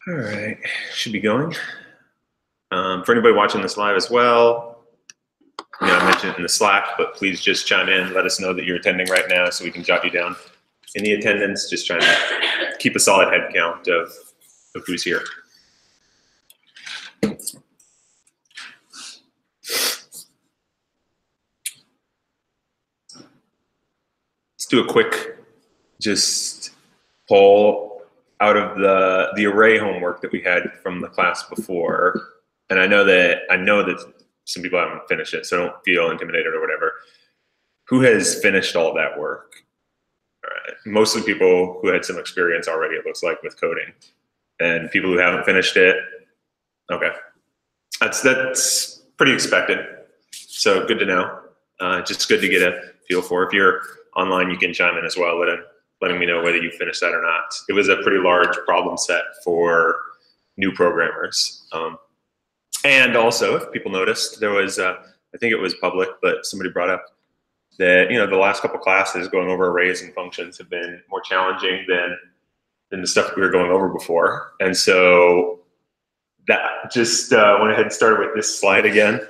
All right, should be going. For anybody watching this live as well, I mentioned it in the Slack, but please just chime in. Let us know that you're attending right now so we can jot you down in the attendance. Just trying to keep a solid head count of who's here. Let's do a quick just poll out of the array homework that we had from the class before. And I know that some people haven't finished it, so don't feel intimidated or whatever. Who has finished all of that work? All right. Mostly people who had some experience already, it looks like, with coding. And people who haven't finished it, okay. That's pretty expected. So good to know. Just good to get a feel for. If you're online, you can chime in as well, letting me know whether you finished that or not. It was a pretty large problem set for new programmers. And also, if people noticed, there was, I think it was public, but somebody brought up that, the last couple classes going over arrays and functions have been more challenging than the stuff we were going over before. And so that just went ahead and started with this slide again,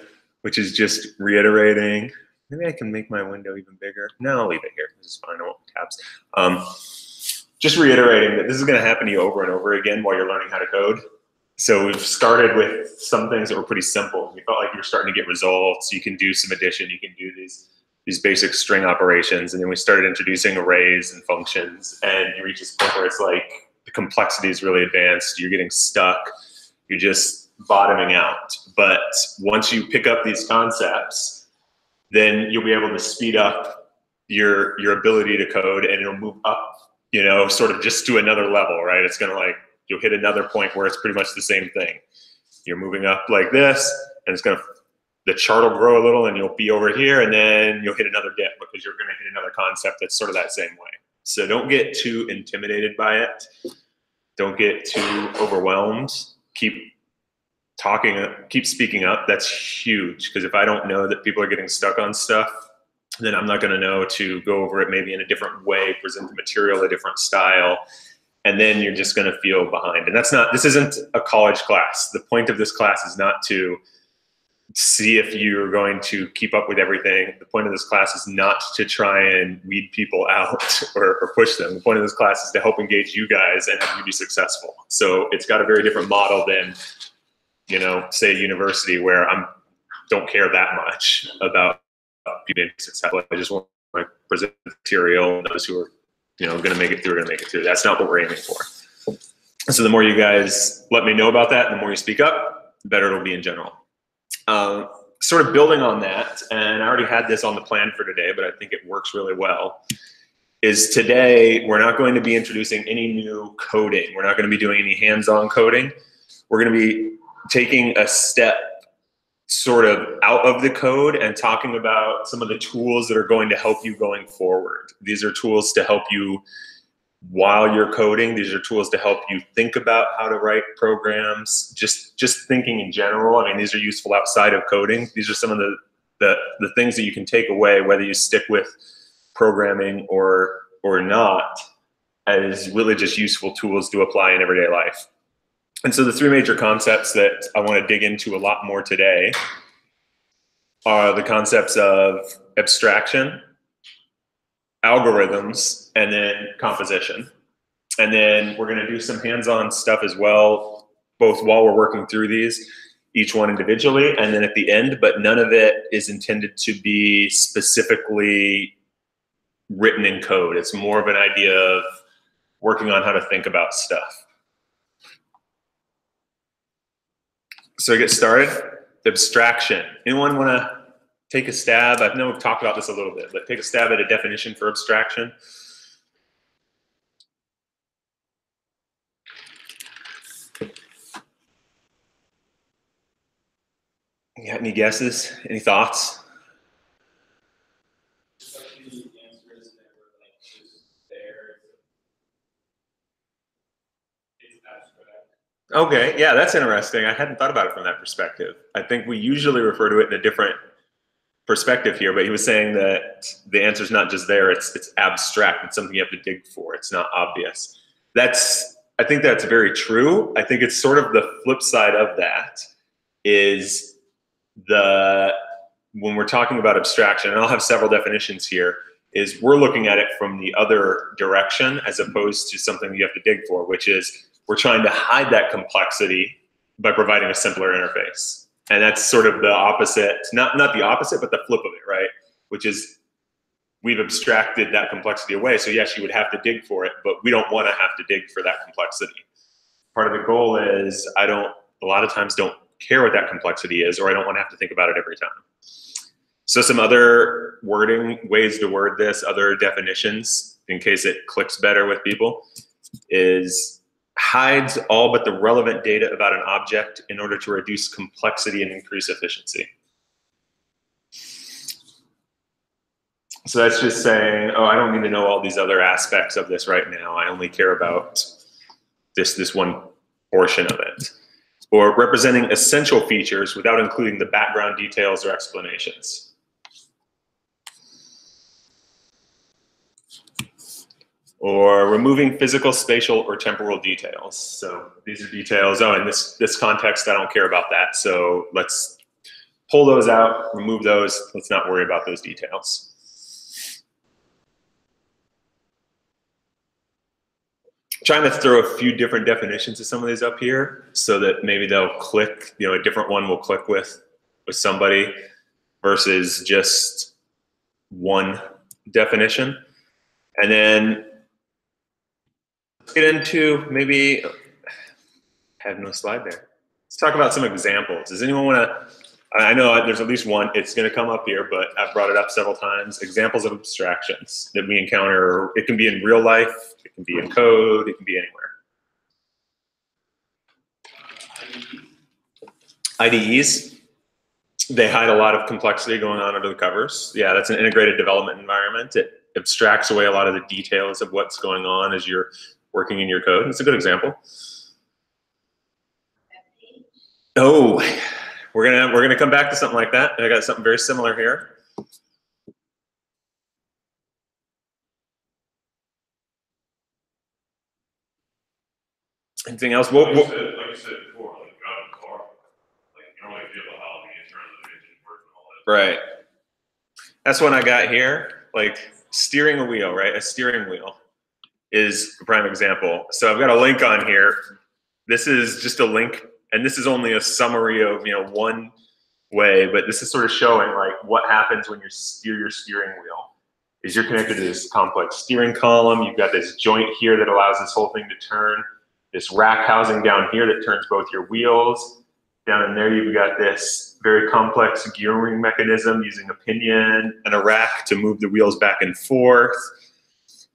which is just reiterating. Maybe I can make my window even bigger. No, I'll leave it here. This is fine. I won't tabs. Just reiterating that this is going to happen to you over and over again while you're learning how to code. So we've started with some things that were pretty simple. We felt like you were starting to get results. You can do some addition. You can do these basic string operations. And then we started introducing arrays and functions. And you reach this point where it's like the complexity is really advanced. You're getting stuck. You're just bottoming out. But once you pick up these concepts, then you'll be able to speed up your ability to code, and it'll move up, sort of just to another level, right? It's going to you'll hit another point where it's pretty much the same thing. You're moving up like this, and the chart will grow a little, and you'll be over here, and then you'll hit another dip because you're going to hit another concept that's sort of that same way. So don't get too intimidated by it. Don't get too overwhelmed. Keep talking, keep speaking up. That's huge, because if I don't know that people are getting stuck on stuff, then I'm not going to know to go over it maybe in a different way, present the material a different style, and then you're just going to feel behind. And this isn't a college class. The point of this class is not to see if you're going to keep up with everything. The point of this class is not to try and weed people out or push them. The point of this class is to help engage you guys and have you be successful. So it's got a very different model than, say a university where I don't care that much about being successful. I just want to present material, and those who are going to make it through are going to make it through. That's not what we're aiming for. So the more you guys let me know about that, the more you speak up, the better it'll be in general. Sort of building on that, and I already had this on the plan for today, but I think it works really well, is today we're not going to be introducing any new coding. We're not going to be doing any hands-on coding. We're going to be taking a step sort of out of the code and talking about some of the tools that are going to help you going forward. These are tools to help you while you're coding. These are tools to help you think about how to write programs, just thinking in general. I mean, these are useful outside of coding. These are some of the things that you can take away, whether you stick with programming or not, as really just useful tools to apply in everyday life. And so the three major concepts that I want to dig into a lot more today are the concepts of abstraction, algorithms, and then composition. And then we're going to do some hands-on stuff as well, both while we're working through these, each one individually, and then at the end, but none of it is intended to be specifically written in code. It's more of an idea of working on how to think about stuff. So to get started, abstraction. Anyone want to take a stab? I know we've talked about this a little bit, but take a stab at a definition for abstraction. You got any guesses? Any thoughts? Okay, yeah, that's interesting. I hadn't thought about it from that perspective. I think we usually refer to it in a different perspective here, but he was saying that the answer's not just there, it's abstract. It's something you have to dig for. It's not obvious. That's I think that's very true. I think it's sort of the flip side of that is when we're talking about abstraction, and I'll have several definitions here, is we're looking at it from the other direction as opposed to something you have to dig for, which is we're trying to hide that complexity by providing a simpler interface. And that's sort of the opposite, not the opposite, but the flip of it, right? Which is we've abstracted that complexity away. So yes, you would have to dig for it, but we don't want to have to dig for that complexity. Part of the goal is a lot of times don't care what that complexity is, or I don't want to have to think about it every time. So some other ways to word this, other definitions, in case it clicks better with people, is hides all but the relevant data about an object in order to reduce complexity and increase efficiency. So that's just saying, oh, I don't need to know all these other aspects of this right now. I only care about this one portion of it. Or representing essential features without including the background details or explanations. Or removing physical, spatial, or temporal details. So these are details, oh, in this context, I don't care about that. So let's pull those out, remove those. Let's not worry about those details. Trying to throw a few different definitions of some of these up here so that maybe they'll click, a different one will click with somebody versus just one definition. And then let's get into maybe, I have no slide there. Let's talk about some examples. Does anyone want to, I know there's at least one, it's going to come up here, but I've brought it up several times. Examples of abstractions that we encounter. It can be in real life, it can be in code, it can be anywhere. IDEs, they hide a lot of complexity going on under the covers. Yeah, that's an integrated development environment. It abstracts away a lot of the details of what's going on as you're working in your code. It's a good example. Oh, we're gonna come back to something like that. I got something very similar here. Anything else? Like you said before, like you're out of the car, like you don't really feel how the internal engine works and all that. Right. That's what I got here. Like steering a wheel, right? A steering wheel is a prime example. So I've got a link on here. This is just a link, and this is only a summary of one way, but this is sort of showing like what happens when you steer your steering wheel. Is you're connected to this complex steering column. You've got this joint here that allows this whole thing to turn. This rack housing down here that turns both your wheels. Down in there, you've got this very complex gearing mechanism using a pinion and a rack to move the wheels back and forth,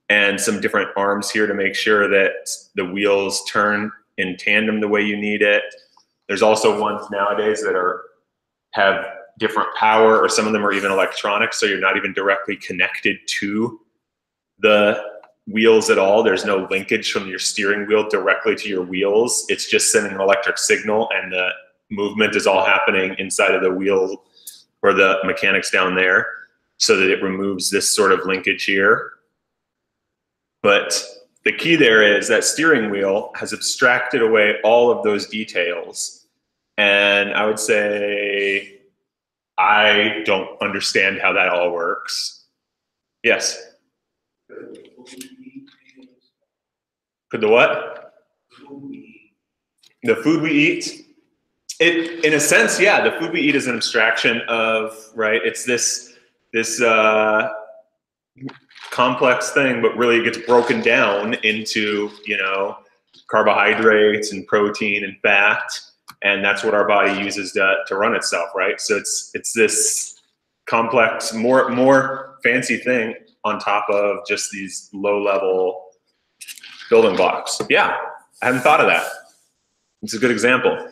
and some different arms here to make sure that the wheels turn in tandem the way you need it. There's also ones nowadays that have different power, or some of them are even electronic, so you're not even directly connected to the wheels at all. There's no linkage from your steering wheel directly to your wheels. It's just sending an electric signal, and the movement is all happening inside of the wheel or the mechanics down there, so that it removes this sort of linkage here. But the key there is that steering wheel has abstracted away all of those details. And I would say I don't understand how that all works. Yes? Could the what? The food we eat? In a sense, yeah, the food we eat is an abstraction of, right? It's this complex thing, but really it gets broken down into, carbohydrates and protein and fat, and that's what our body uses to run itself, right? So it's this complex, more fancy thing on top of just these low-level building blocks. Yeah, I hadn't thought of that. It's a good example.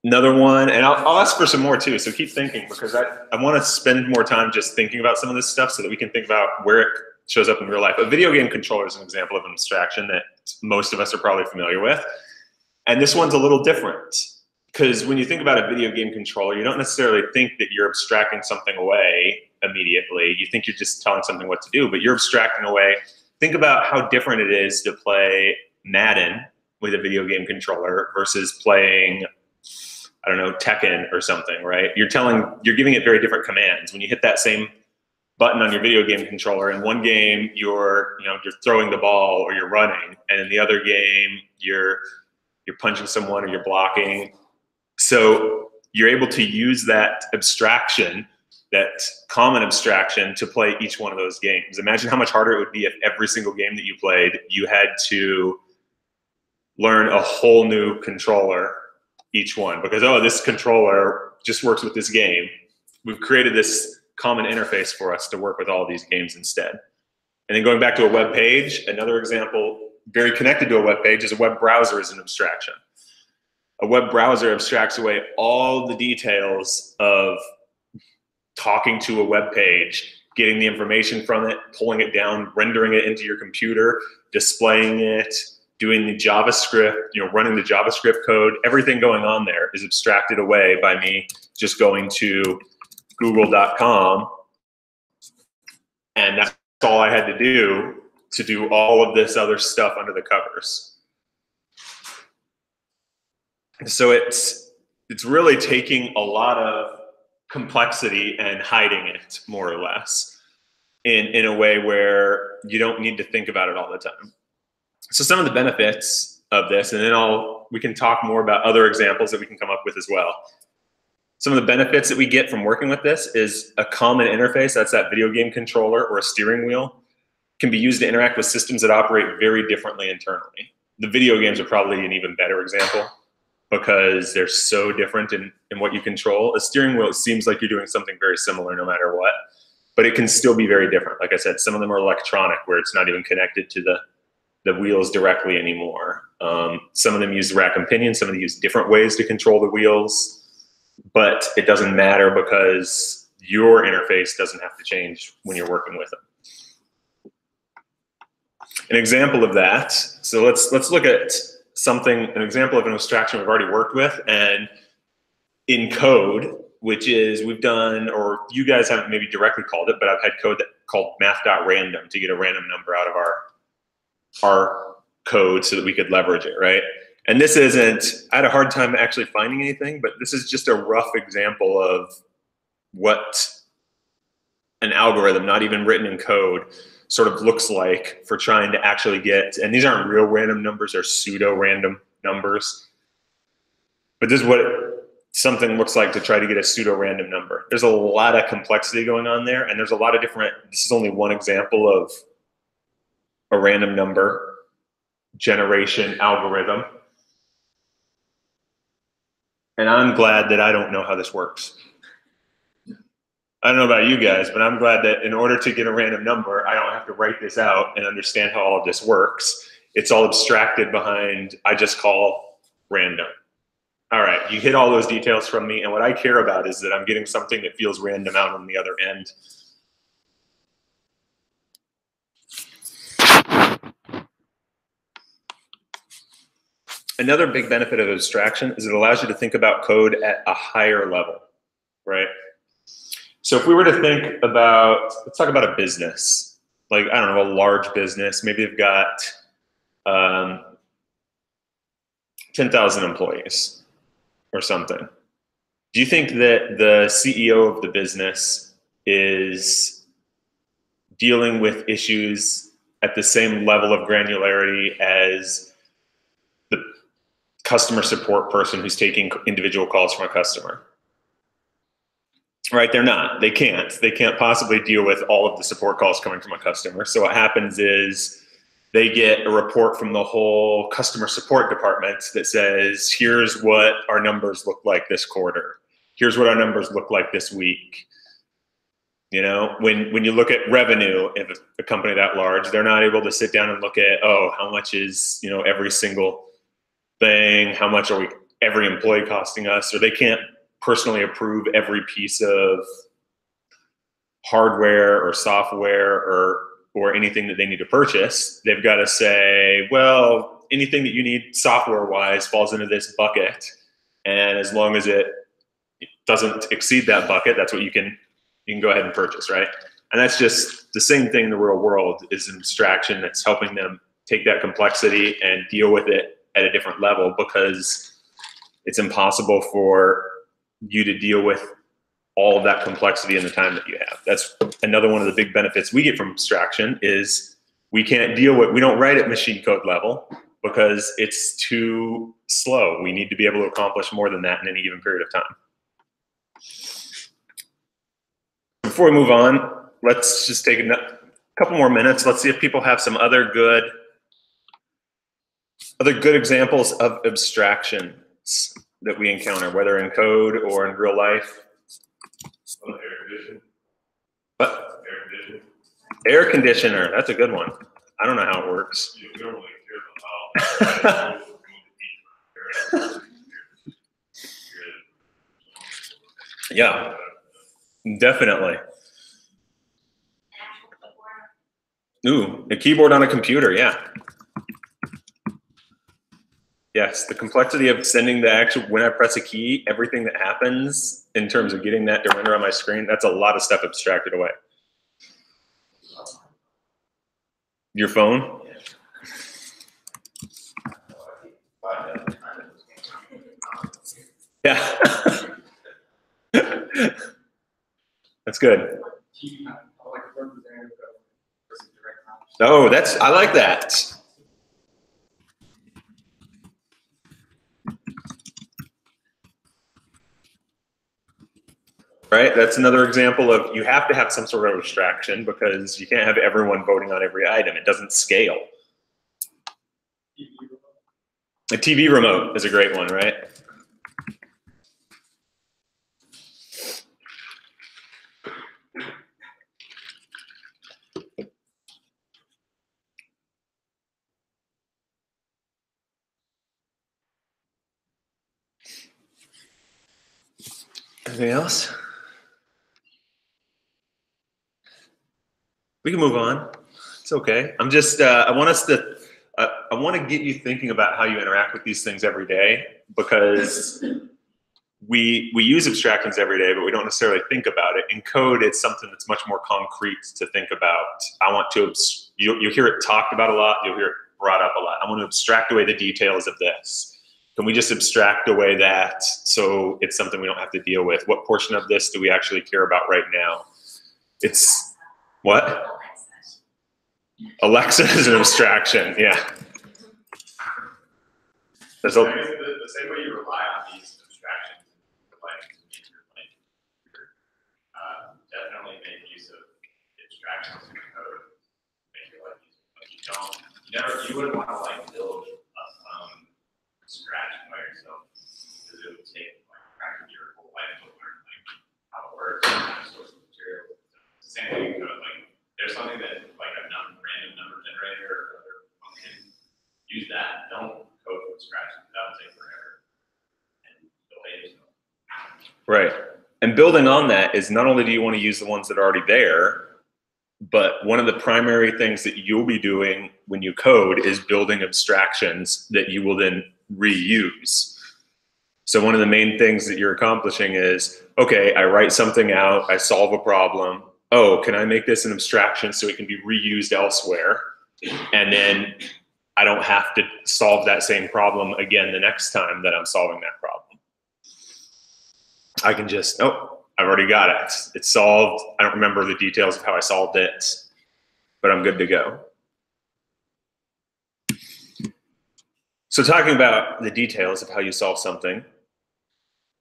Another one, and I'll ask for some more too, so keep thinking, because I want to spend more time just thinking about some of this stuff so that we can think about where it shows up in real life. A video game controller is an example of an abstraction that most of us are probably familiar with. And this one's a little different, because when you think about a video game controller, you don't necessarily think that you're abstracting something away immediately. You think you're just telling something what to do, but you're abstracting away think about how different it is to play Madden with a video game controller versus playing, I don't know, Tekken or something, right? You're giving it very different commands. When you hit that same button on your video game controller, in one game you're throwing the ball or you're running, and in the other game you're punching someone or you're blocking. So you're able to use that abstraction, that common abstraction, to play each one of those games. Imagine how much harder it would be if every single game that you played, you had to learn a whole new controller each one, because, oh, this controller just works with this game. We've created this common interface for us to work with all these games instead. And then going back to a web page, another example very connected to a web page is a web browser is an abstraction. A web browser abstracts away all the details of talking to a web page, getting the information from it, pulling it down, rendering it into your computer, displaying it, doing the JavaScript, running the JavaScript code. Everything going on there is abstracted away by me just going to google.com, and that's all I had to do all of this other stuff under the covers. So it's really taking a lot of complexity and hiding it, more or less, in a way where you don't need to think about it all the time. So some of the benefits of this, and then we can talk more about other examples that we can come up with as well. Some of the benefits that we get from working with this is a common interface, that's that video game controller or a steering wheel, can be used to interact with systems that operate very differently internally. The video games are probably an even better example because they're so different in what you control. A steering wheel, it seems like you're doing something very similar no matter what, but it can still be very different. Like I said, some of them are electronic where it's not even connected to the wheels directly anymore. Some of them use the rack and pinion, some of them use different ways to control the wheels, but it doesn't matter because your interface doesn't have to change when you're working with it. An example of that, so let's look at an example of an abstraction we've already worked with, and in code, which is we've done, or you guys haven't maybe directly called it, but I've had code called math.random to get a random number out of our code so that we could leverage it, right? And this isn't, I had a hard time actually finding anything, but this is just a rough example of what an algorithm, not even written in code, sort of looks like for trying to actually get, and these aren't real random numbers, they're pseudo-random numbers. But this is what something looks like to try to get a pseudo-random number. There's a lot of complexity going on there, and there's a lot of different, this is only one example of a random number generation algorithm. And I'm glad that I don't know how this works. I don't know about you guys, but I'm glad that in order to get a random number, I don't have to write this out and understand how all of this works. It's all abstracted behind, I just call random. All right, you hit all those details from me, and what I care about is that I'm getting something that feels random out on the other end. Another big benefit of abstraction is it allows you to think about code at a higher level, right? So if we were to think about, let's talk about a business, like, I don't know, a large business, maybe they've got 10,000 employees or something. Do you think that the CEO of the business is dealing with issues at the same level of granularity as the customer support person who's taking individual calls from a customer? Right, they're not. They can't. They can't possibly deal with all of the support calls coming from a customer. So what happens is they get a report from the whole customer support department that says, here's what our numbers look like this quarter. Here's what our numbers look like this week. You know, when you look at revenue of a company that large, they're not able to sit down and look at, oh, how much is, you know, every single thing, how much are every employee costing us, or they can't personally approve every piece of hardware or software or anything that they need to purchase. They've got to say, well, anything that you need software-wise falls into this bucket, and as long as it doesn't exceed that bucket, that's what you can go ahead and purchase, right? And that's just the same thing in the real world, is an abstraction that's helping them take that complexity and deal with it at a different level, because it's impossible for you to deal with all of that complexity in the time that you have. That's another one of the big benefits we get from abstraction, is we don't write at machine code level because it's too slow. We need to be able to accomplish more than that in any given period of time. Before we move on, let's just take a couple more minutes. Let's see if people have some other good examples of abstractions that we encounter, whether in code or in real life. Air conditioning. What? Air conditioning. Air conditioner, that's a good one. I don't know how it works. You don't really care about how. Yeah, definitely. Ooh, a keyboard on a computer, yeah. Yes, the complexity of sending the actual, when I press a key, everything that happens in terms of getting that to render on my screen, that's a lot of stuff abstracted away. Your phone? Yeah. That's good. Oh, I like that. Right, that's another example of, you have to have some sort of abstraction because you can't have everyone voting on every item. It doesn't scale. A TV remote is a great one, right? Anything else? We can move on. It's okay. I'm just, I want to get you thinking about how you interact with these things every day, because we use abstractions every day, but we don't necessarily think about it. In code, it's something that's much more concrete to think about. You'll hear it talked about a lot. You'll hear it brought up a lot. I want to abstract away the details of this. Can we just abstract away that so it's something we don't have to deal with? What portion of this do we actually care about right now? It's what? Alexa is an abstraction, yeah. There's The same way you rely on these abstractions to definitely make use of abstractions in code. Make your life easier. You wouldn't want to build scratch by yourself, because it would take your whole life to learn how it works and source of material. It's the same way you code. There's something that a random number generator or other function. Use that. Don't code from scratch. That would take forever. And delay yourself. Right. And building on that is, not only do you want to use the ones that are already there, but one of the primary things that you'll be doing when you code is building abstractions that you will then reuse. So one of the main things that you're accomplishing is, okay, I write something out, I solve a problem. Oh, can I make this an abstraction so it can be reused elsewhere? And then I don't have to solve that same problem again the next time that I'm solving that problem. I can just, oh, I've already got it. It's solved. I don't remember the details of how I solved it, but I'm good to go. So talking about the details of how you solve something,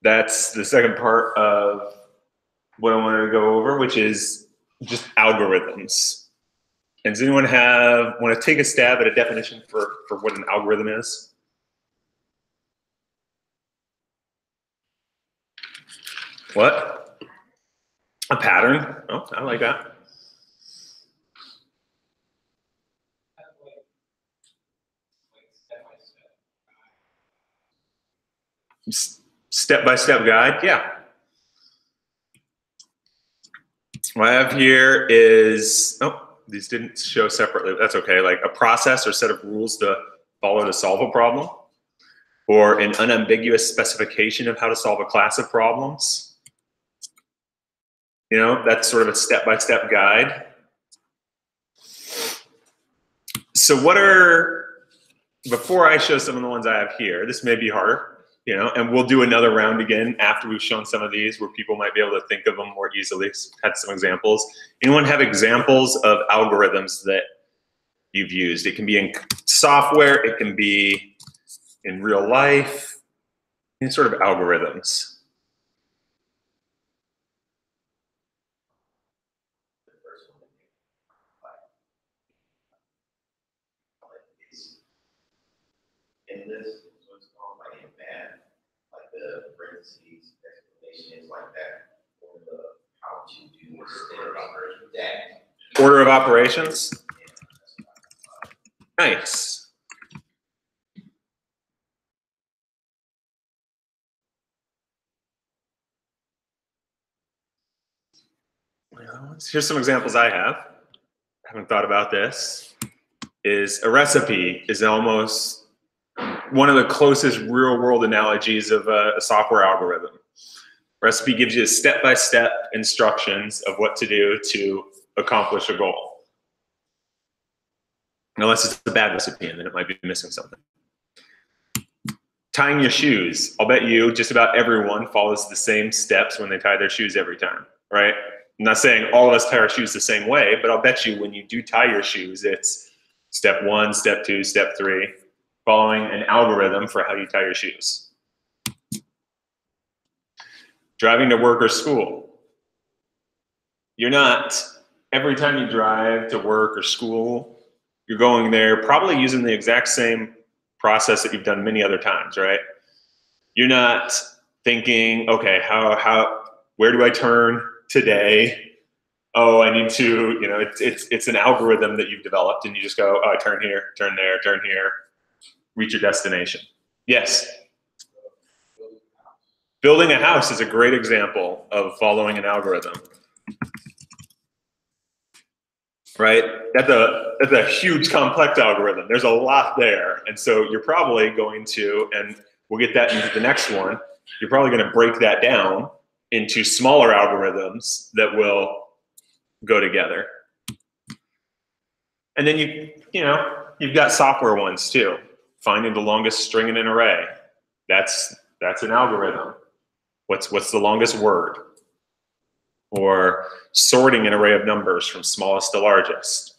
that's the second part of what I wanted to go over, which is just algorithms. And does anyone want to take a stab at a definition for what an algorithm is? What? A pattern. Oh, I like that. Step-by-step guide, yeah. What I have here is, oh, these didn't show separately. That's okay. Like a process or set of rules to follow to solve a problem, or an unambiguous specification of how to solve a class of problems. You know, that's sort of a step-by-step guide. So before I show some of the ones I have here, this may be harder, you know, and we'll do another round again after we've shown some of these where people might be able to think of them more easily. Had some examples. Anyone have examples of algorithms that you've used? It can be in software, it can be in real life, any sort of algorithms. In this, what's called like in math, like the parentheses, explanations like that, or the how to do that. Order of operations? Nice. Here's some examples I have. I haven't thought about this. Is a recipe is almost one of the closest real world analogies of a software algorithm. Recipe gives you step-by-step instructions of what to do to accomplish a goal. Unless it's a bad recipe and then it might be missing something. Tying your shoes. I'll bet you just about everyone follows the same steps when they tie their shoes every time, right? I'm not saying all of us tie our shoes the same way, but I'll bet you when you do tie your shoes, it's step 1, step 2, step 3, following an algorithm for how you tie your shoes. Driving to work or school. You're not, every time you drive to work or school, you're going there probably using the exact same process that you've done many other times, right? You're not thinking, okay, where do I turn today? Oh, I need to, you know, it's an algorithm that you've developed and you just go, oh, I turn here, turn there, turn here, reach your destination. Yes. Building a house is a great example of following an algorithm. Right? That's a huge complex algorithm. There's a lot there. And so you're probably going to, and we'll get that into the next one, you're probably going to break that down into smaller algorithms that will go together. And then you've got software ones too. Finding the longest string in an array. That's an algorithm. What's the longest word? Or sorting an array of numbers from smallest to largest.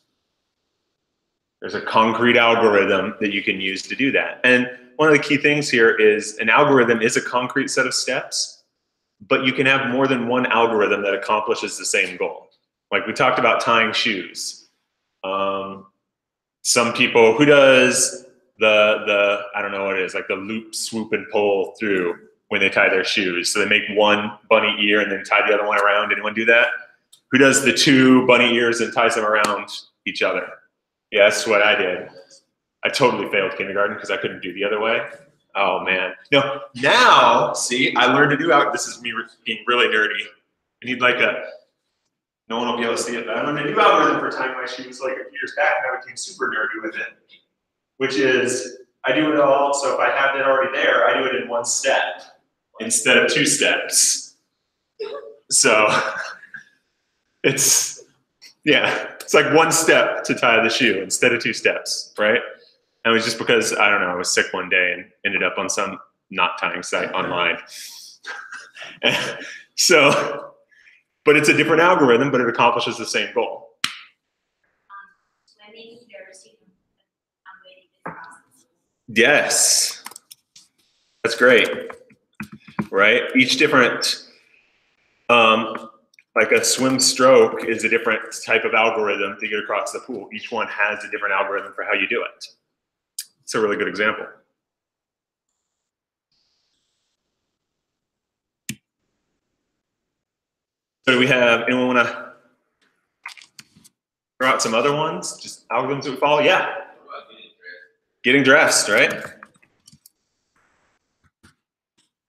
There's a concrete algorithm that you can use to do that. And one of the key things here is an algorithm is a concrete set of steps, but you can have more than one algorithm that accomplishes the same goal. Like we talked about tying shoes. Some people, who does the I don't know what it is, like the loop, swoop, and pull through when they tie their shoes. So they make one bunny ear and then tie the other one around. Anyone do that? Who does the 2 bunny ears and ties them around each other? Yeah, that's what I did. I totally failed kindergarten because I couldn't do the other way. Oh man. No, now, see, I learned to do this is me being really nerdy. I need like no one will be able to see it, but I learned a new algorithm for tying my shoes like a few years back and I became super nerdy with it. Which is, I do it all, so if I have it already there, I do it in 1 step instead of 2 steps. So it's like 1 step to tie the shoe instead of 2 steps, right? And it was just because, I don't know, I was sick one day and ended up on some knot tying site online. So, but it's a different algorithm, but it accomplishes the same goal. Yes, that's great, right? Each different, like a swim stroke is a different type of algorithm to get across the pool. Each one has a different algorithm for how you do it. It's a really good example. So do we have, anyone want to throw out some other ones? Just algorithms that we follow? Yeah. Getting dressed, right?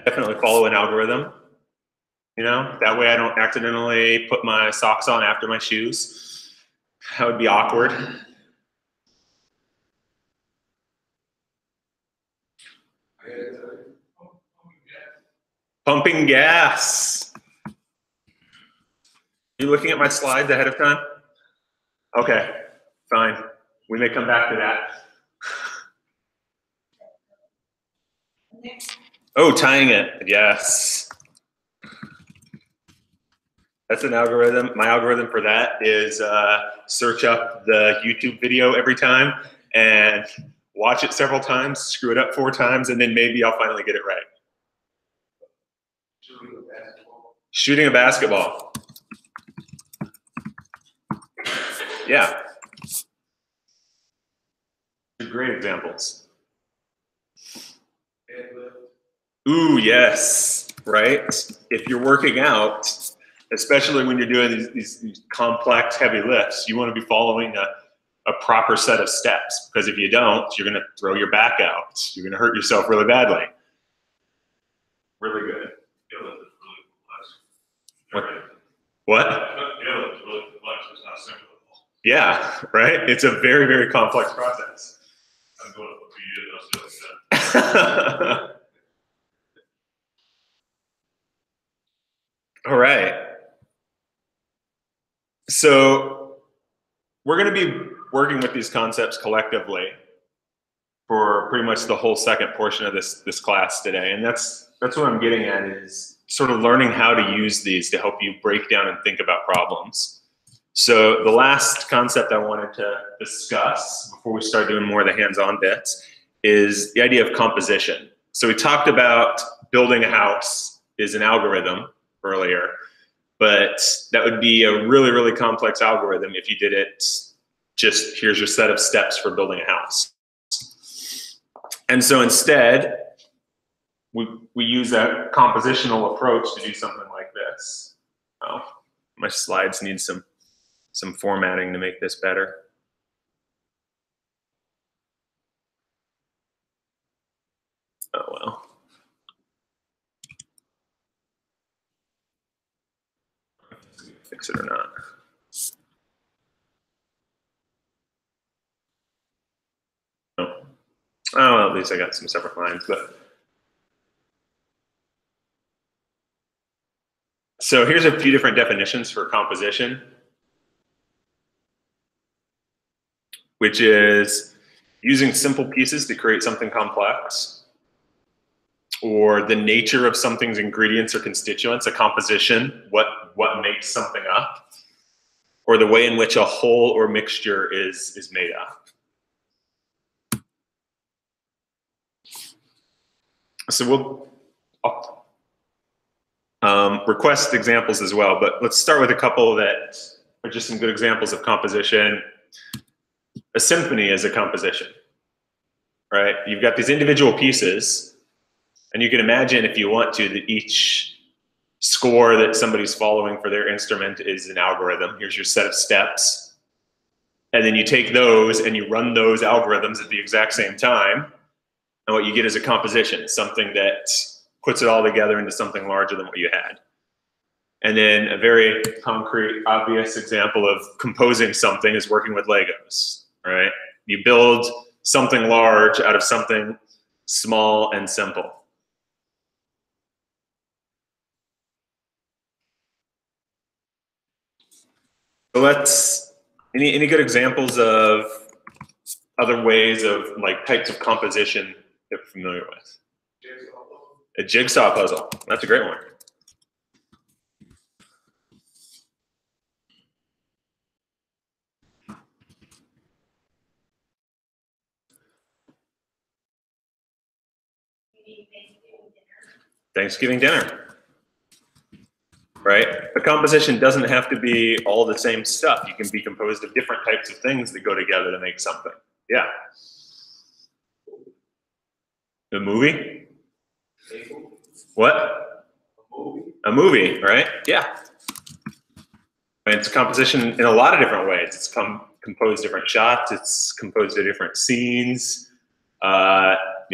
Definitely follow an algorithm. You know, that way I don't accidentally put my socks on after my shoes. That would be awkward. Pumping gas. You looking at my slides ahead of time? Okay, fine. We may come back to that. Oh, tying it, yes. That's an algorithm. My algorithm for that is search up the YouTube video every time and watch it several times, screw it up 4 times, and then maybe I'll finally get it right. Shooting a basketball. Yeah. Great examples. Ooh, yes, right? If you're working out, especially when you're doing these complex, heavy lifts, you want to be following a proper set of steps, because if you don't, you're going to throw your back out. You're going to hurt yourself really badly. Really good. What? Yeah, right? It's a very, very complex process. I'm going to for you. All right. So we're going to be working with these concepts collectively for pretty much the whole second portion of this class today. And that's what I'm getting at, is sort of learning how to use these to help you break down and think about problems. So the last concept I wanted to discuss before we start doing more of the hands-on bits is the idea of composition. So we talked about building a house is an algorithm earlier, but that would be a really, really complex algorithm if you did it just, here's your set of steps for building a house. And so instead, we use a compositional approach to do something like this. Oh, my slides need some formatting to make this better. Oh, well. Fix it or not. Oh, well, at least I got some separate lines, but. So here's a few different definitions for composition, which is using simple pieces to create something complex, or the nature of something's ingredients or constituents, a composition, what makes something up, or the way in which a whole or mixture is made up. So we'll request examples as well, but let's start with a couple that are just some good examples of composition. A symphony is a composition, right? You've got these individual pieces, and you can imagine, if you want to, that each score that somebody's following for their instrument is an algorithm. Here's your set of steps. And then you take those and you run those algorithms at the exact same time, and what you get is a composition, something that puts it all together into something larger than what you had. And then a very concrete, obvious example of composing something is working with Legos, right? You build something large out of something small and simple. So let's, any good examples of other ways of, like, types of composition that we're familiar with? A jigsaw puzzle. That's a great one. Thanksgiving dinner, right? The composition doesn't have to be all the same stuff. You can be composed of different types of things that go together to make something. Yeah. The movie? What? A movie, right? Yeah. And it's composition in a lot of different ways. It's composed different shots. It's composed of different scenes. You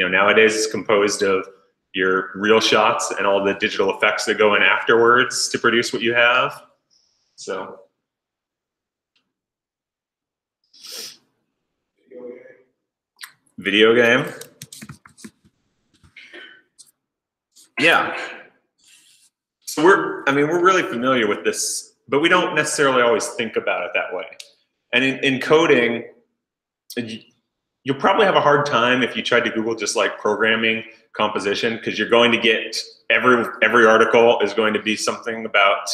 know, nowadays it's composed of your real shots and all the digital effects that go in afterwards to produce what you have. So. Video game. Yeah. So we're really familiar with this but we don't necessarily always think about it that way. And in coding, you'll probably have a hard time if you tried to Google just like programming composition, because you're going to get every article is going to be something about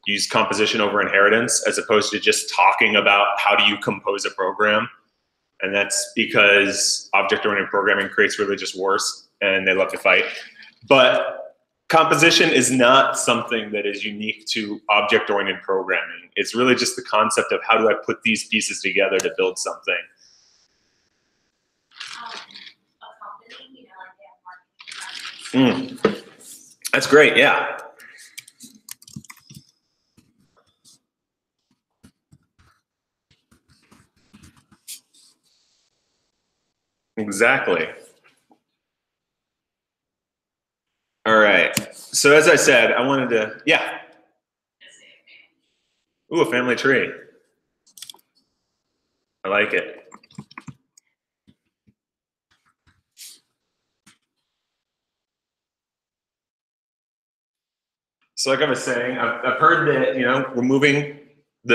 use composition over inheritance, as opposed to just talking about how do you compose a program. And that's because object-oriented programming creates religious wars and they love to fight. But composition is not something that is unique to object-oriented programming. It's really just the concept of how do I put these pieces together to build something. That's great, yeah. Exactly. All right. So as I said, I wanted to, yeah. Ooh, a family tree. I like it. So like I was saying, I've heard that,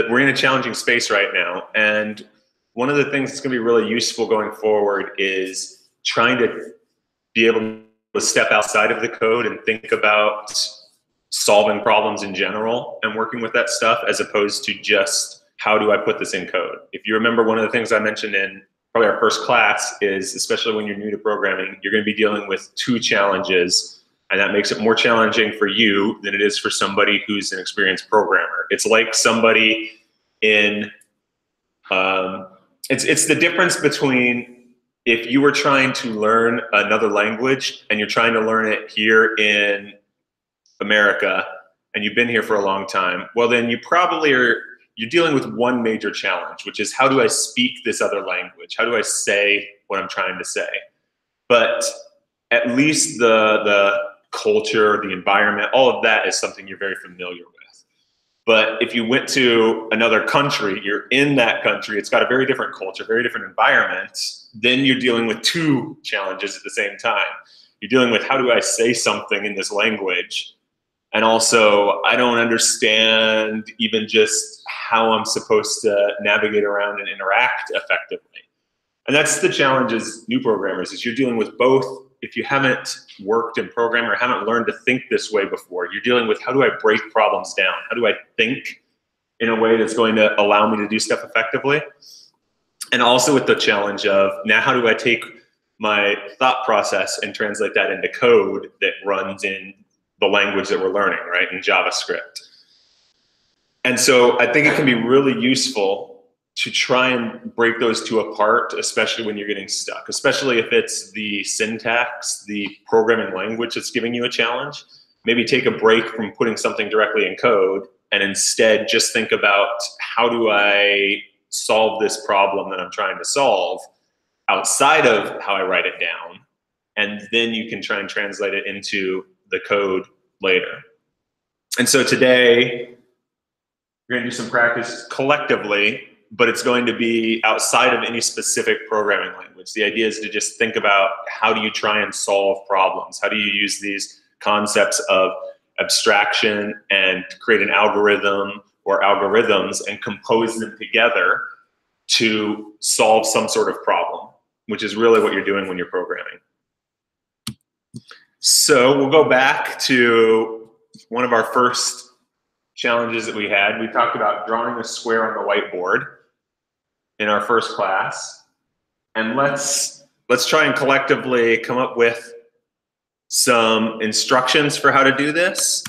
we're in a challenging space right now. And one of the things that's going to be really useful going forward is trying to be able to step outside of the code and think about solving problems in general and working with that stuff, as opposed to just how do I put this in code. If you remember, one of the things I mentioned in probably our first class is, especially when you're new to programming, you're going to be dealing with two challenges, and that makes it more challenging for you than it is for somebody who's an experienced programmer. It's like somebody in, it's the difference between if you were trying to learn another language and you're trying to learn it here in America and you've been here for a long time, well then you're dealing with one major challenge, which is how do I speak this other language? How do I say what I'm trying to say? But at least the culture, the environment, all of that is something you're very familiar with. But if you went to another country, you're in that country, it's got a very different culture, very different environment, then you're dealing with two challenges at the same time. You're dealing with how do I say something in this language? And also, I don't understand even just how I'm supposed to navigate around and interact effectively. And that's the challenge as new programmers, is you're dealing with both. If you haven't worked in programming or haven't learned to think this way before, you're dealing with how do I break problems down? How do I think in a way that's going to allow me to do stuff effectively? And also with the challenge of, now how do I take my thought process and translate that into code that runs in the language that we're learning, right, in JavaScript. And so I think it can be really useful to try and break those two apart, especially when you're getting stuck, especially if it's the syntax, the programming language that's giving you a challenge. Maybe take a break from putting something directly in code and instead just think about how do I solve this problem that I'm trying to solve outside of how I write it down, and then you can try and translate it into the code later. And so today, we're going to do some practice collectively, but it's going to be outside of any specific programming language. The idea is to just think about how do you try and solve problems? How do you use these concepts of abstraction and create an algorithm or algorithms and compose them together to solve some sort of problem, which is really what you're doing when you're programming. So we'll go back to one of our first challenges that we had. We talked about drawing a square on the whiteboard in our first class. And let's try and collectively come up with some instructions for how to do this.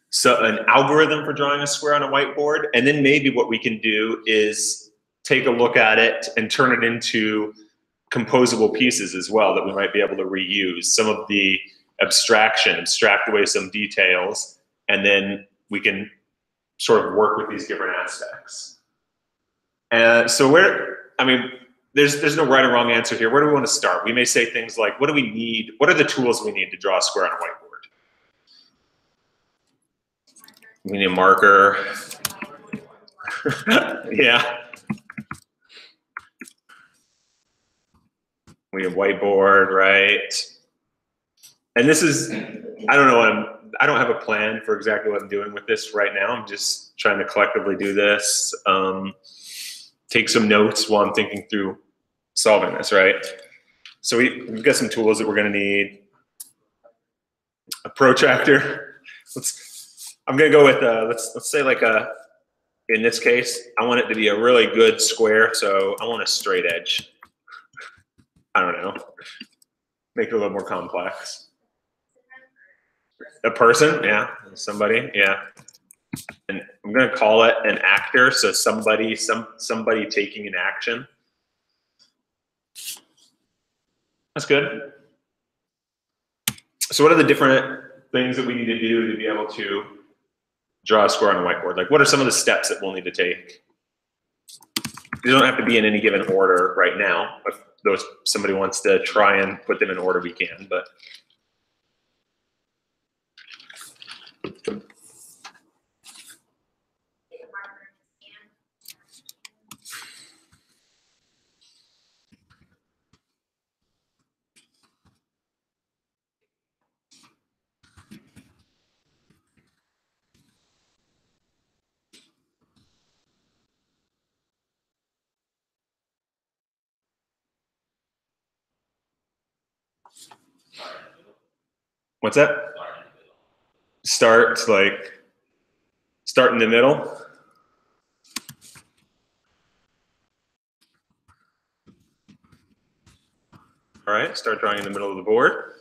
So an algorithm for drawing a square on a whiteboard. And then maybe what we can do is take a look at it and turn it into composable pieces as well that we might be able to reuse. Some of the abstraction, abstract away some details, and then we can sort of work with these different aspects. And so there's no right or wrong answer here. Where do we want to start? We may say things like, what do we need? What are the tools we need to draw a square on a whiteboard? We need a marker. Yeah. We have whiteboard, right? And this is, I don't know, I don't have a plan for exactly what I'm doing with this right now. I'm just trying to collectively do this, take some notes while I'm thinking through solving this, right? So we've got some tools that we're gonna need. A protractor. I'm gonna go with, let's say like in this case, I want it to be a really good square, so I want a straight edge. I don't know, make it a little more complex. A person, yeah, somebody, yeah. And I'm gonna call it an actor, so somebody taking an action. That's good. So what are the different things that we need to do to be able to draw a square on a whiteboard? Like, what are some of the steps that we'll need to take? They don't have to be in any given order right now. If somebody wants to try and put them in order, we can, but. What's that? Start in the middle. All right, start drawing in the middle of the board.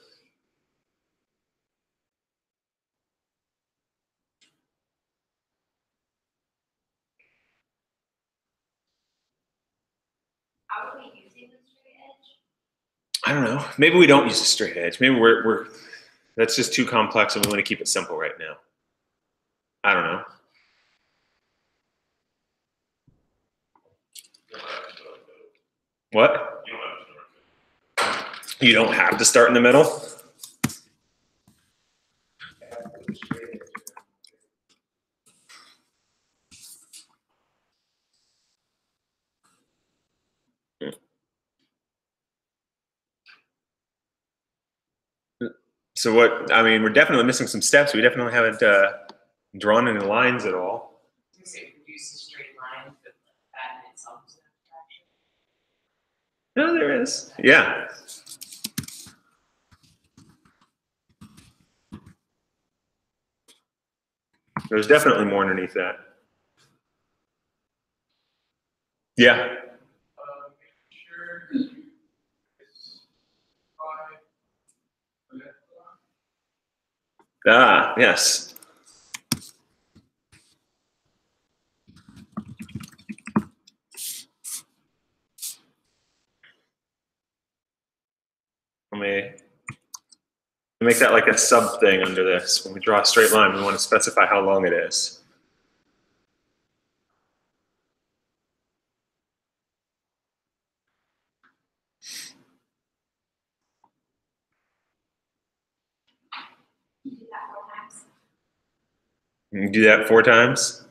How are we using the straight edge? I don't know. Maybe we don't use a straight edge. Maybe that's just too complex and we want to keep it simple right now. I don't know. What? You don't have to start in the middle? So what, I mean, we're definitely missing some steps. We definitely haven't drawn any lines at all. You say produce a straight line, but that in itself is an abstraction. No, there is. Yeah. There's definitely more underneath that. Yeah. Ah, yes. Let me make that like a sub thing under this. When we draw a straight line, we want to specify how long it is. You can do that 4 times.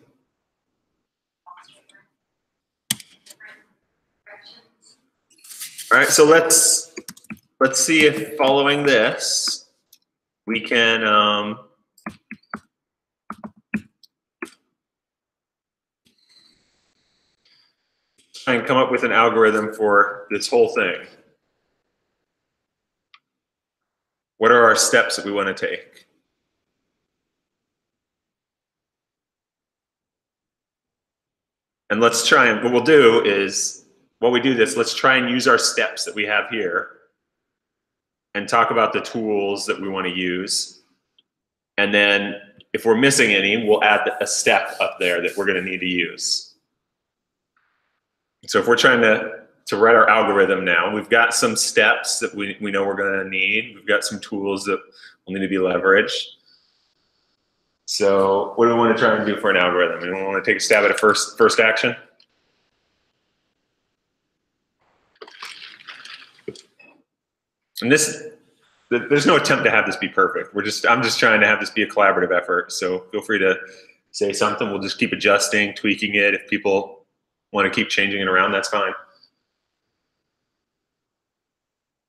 All right, so let's see if following this, we can try and come up with an algorithm for this whole thing. What are our steps that we want to take? And let's try and, what we'll do is, while we do this, let's try and use our steps that we have here and talk about the tools that we want to use. And then if we're missing any, we'll add a step up there that we're going to need to use. So if we're trying to write our algorithm now, we've got some steps that we know we're going to need. We've got some tools that will need to be leveraged. So what do we want to try and do for an algorithm? We want to take a stab at a first action. And there's no attempt to have this be perfect. I'm just trying to have this be a collaborative effort. So feel free to say something. We'll just keep adjusting, tweaking it. If people want to keep changing it around, that's fine.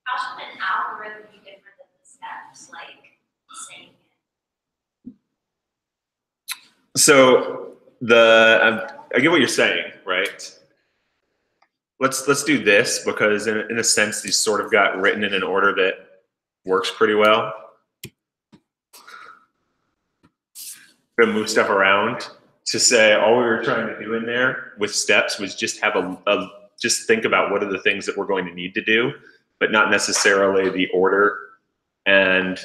How should an algorithm be different than the steps? Like, So I get what you're saying, right? Let's do this because in a sense these sort of got written in an order that works pretty well. We're gonna move stuff around to say all we were trying to do in there with steps was just have just think about what are the things that we're going to need to do, but not necessarily the order and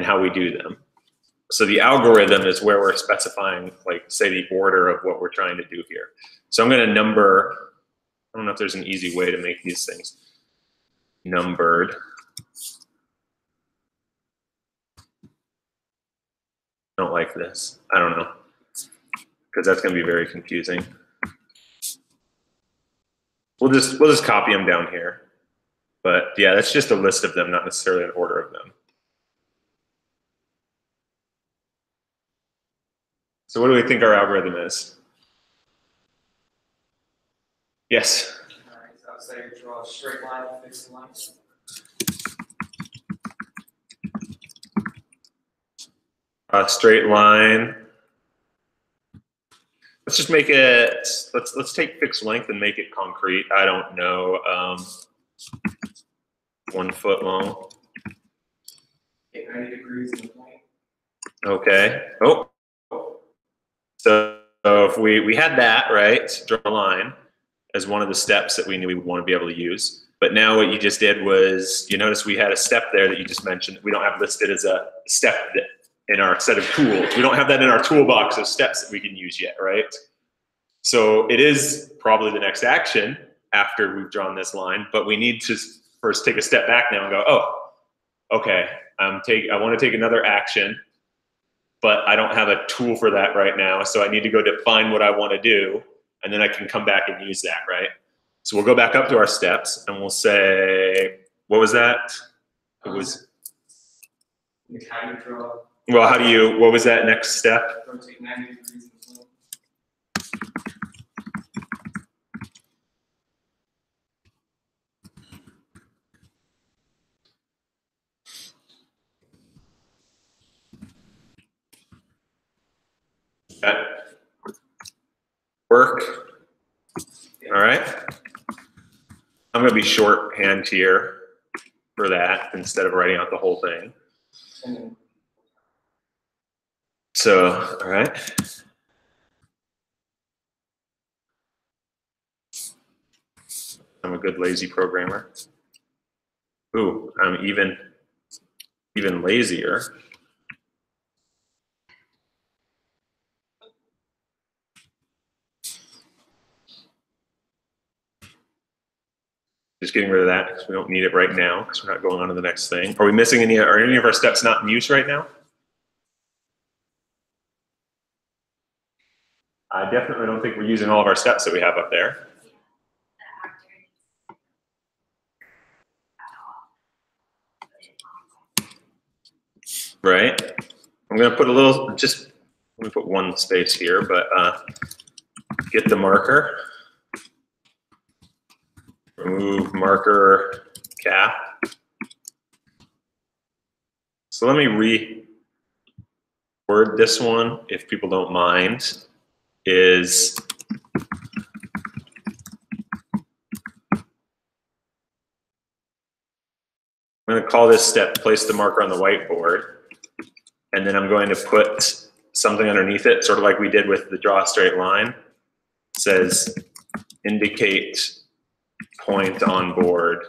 how we do them. So the algorithm is where we're specifying, like, say, the order of what we're trying to do here. So I'm going to number, I don't know if there's an easy way to make these things numbered. I don't like this. I don't know, because that's going to be very confusing. We'll just copy them down here. But yeah, that's just a list of them, not necessarily an order of them. So what do we think our algorithm is? Yes? All right, so I'll say draw a straight line, fix the line. A straight line. Let's just make it, let's take fixed length and make it concrete. I don't know, 1 foot long. Okay, 90 degrees in the plane. Okay. Oh. So if we had that, right, draw a line as one of the steps that we knew we would want to be able to use. But now what you just did was, you notice we had a step there that you just mentioned. We don't have listed as a step in our set of tools. We don't have that in our toolbox of steps that we can use yet, right? So it is probably the next action after we've drawn this line, but we need to first take a step back now and go, oh, okay, I want to take another action, but I don't have a tool for that right now. So I need to go define what I want to do, and then I can come back and use that, right? So we'll go back up to our steps and we'll say, what was that? It was, How you draw, well, what was that next step? rotate 90 degrees in the plane. That work? All right. I'm going to be shorthand here for that instead of writing out the whole thing. And then So, all right. I'm a good lazy programmer. Ooh, I'm even lazier. Just getting rid of that because we don't need it right now because we're not going on to the next thing. Are we missing any? Are any of our steps not in use right now? I definitely don't think we're using all of our steps that we have up there. Right. I'm going to put a little, just let me put one space here, but get the marker. Remove marker cap. So let me reword this one, if people don't mind, is I'm going to call this step place the marker on the whiteboard. And then I'm going to put something underneath it, sort of like we did with the draw a straight line. It says indicate point on board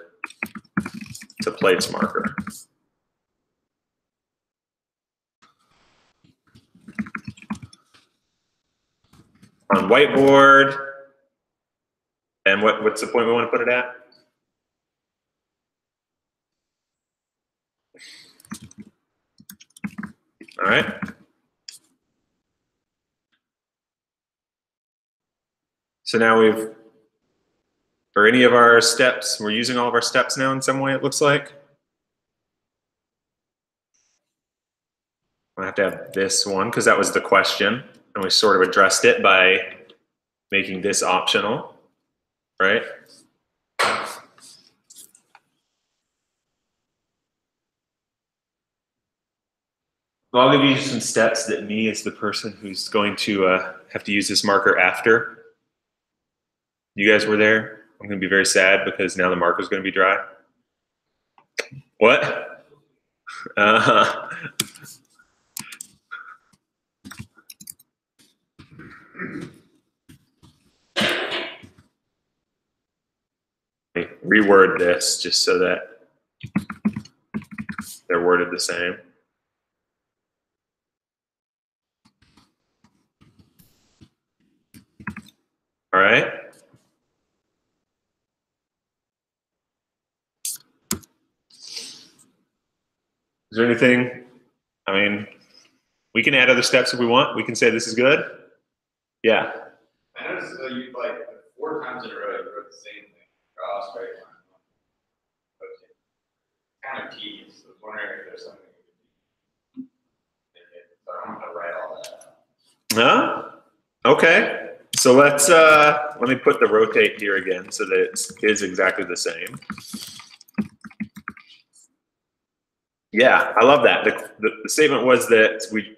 to place marker. On whiteboard, and what's the point we want to put it at? All right. So now for any of our steps, we're using all of our steps now in some way, it looks like. I have to have this one because that was the question, and we sort of addressed it by making this optional, right? So I'll give you some steps that me as the person who's going to have to use this marker after. You guys were there. I'm going to be very sad because now the marker is going to be dry. What? Let me reword this just so that they're worded the same. All right. Is there anything, I mean, we can add other steps if we want. We can say this is good. Yeah. I noticed that you like 4 times in a row you wrote the same thing. Draw a straight line. But it's kind of tedious. I was wondering if there's something you could do. So I don't have to write all that out. Huh? Okay. So let's let me put the rotate here again so that it is exactly the same. Yeah, I love that. The statement was that we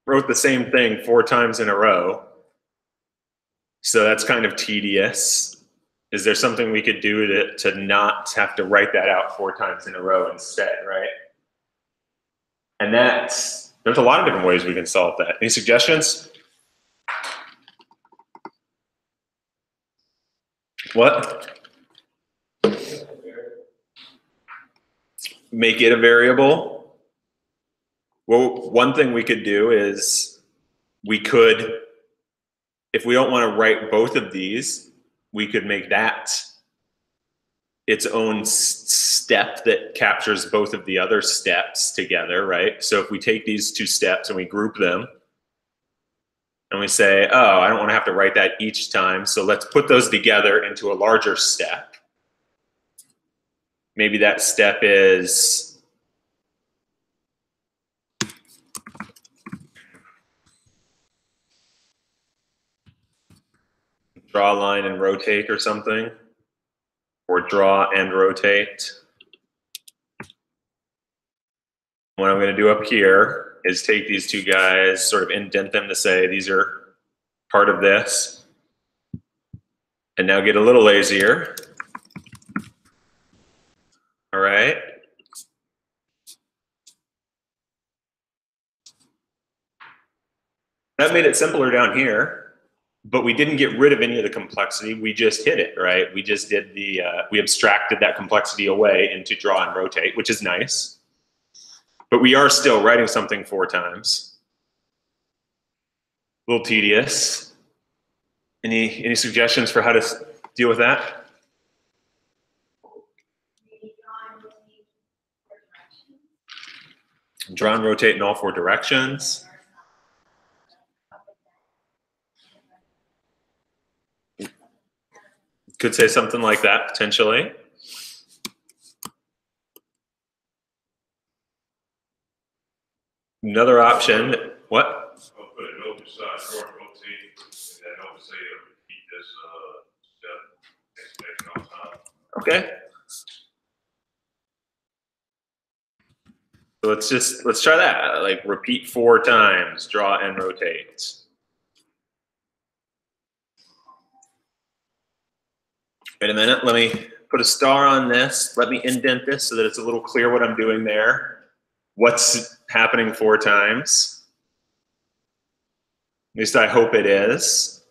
wrote the same thing 4 times in a row. So that's kind of tedious. Is there something we could do to not have to write that out 4 times in a row instead, right? And there's a lot of different ways we can solve that. Any suggestions? What? Make it a variable. Well, one thing we could do is we could, if we don't want to write both of these, we could make that its own step that captures both of the other steps together, right? So if we take these 2 steps and we group them and we say, oh, I don't want to have to write that each time, so let's put those together into a larger step. Maybe that step is draw a line and rotate or something, or draw and rotate. What I'm going to do up here is take these 2 guys, sort of indent them to say these are part of this, and now get a little lazier. All right. That made it simpler down here, but we didn't get rid of any of the complexity. We just hid it, right? We just did we abstracted that complexity away into draw and rotate, which is nice. But we are still writing something 4 times. A little tedious. Any suggestions for how to deal with that? Draw and rotate in all 4 directions. Could say something like that, potentially. Another option, what? I'll put a note beside short rotate, and that note say to repeat this step explanation all time. Okay. So let's try that. Like repeat 4 times, draw and rotate. Wait a minute, let me put a star on this. Let me indent this so that it's a little clear what I'm doing there. What's happening 4 times? At least I hope it is.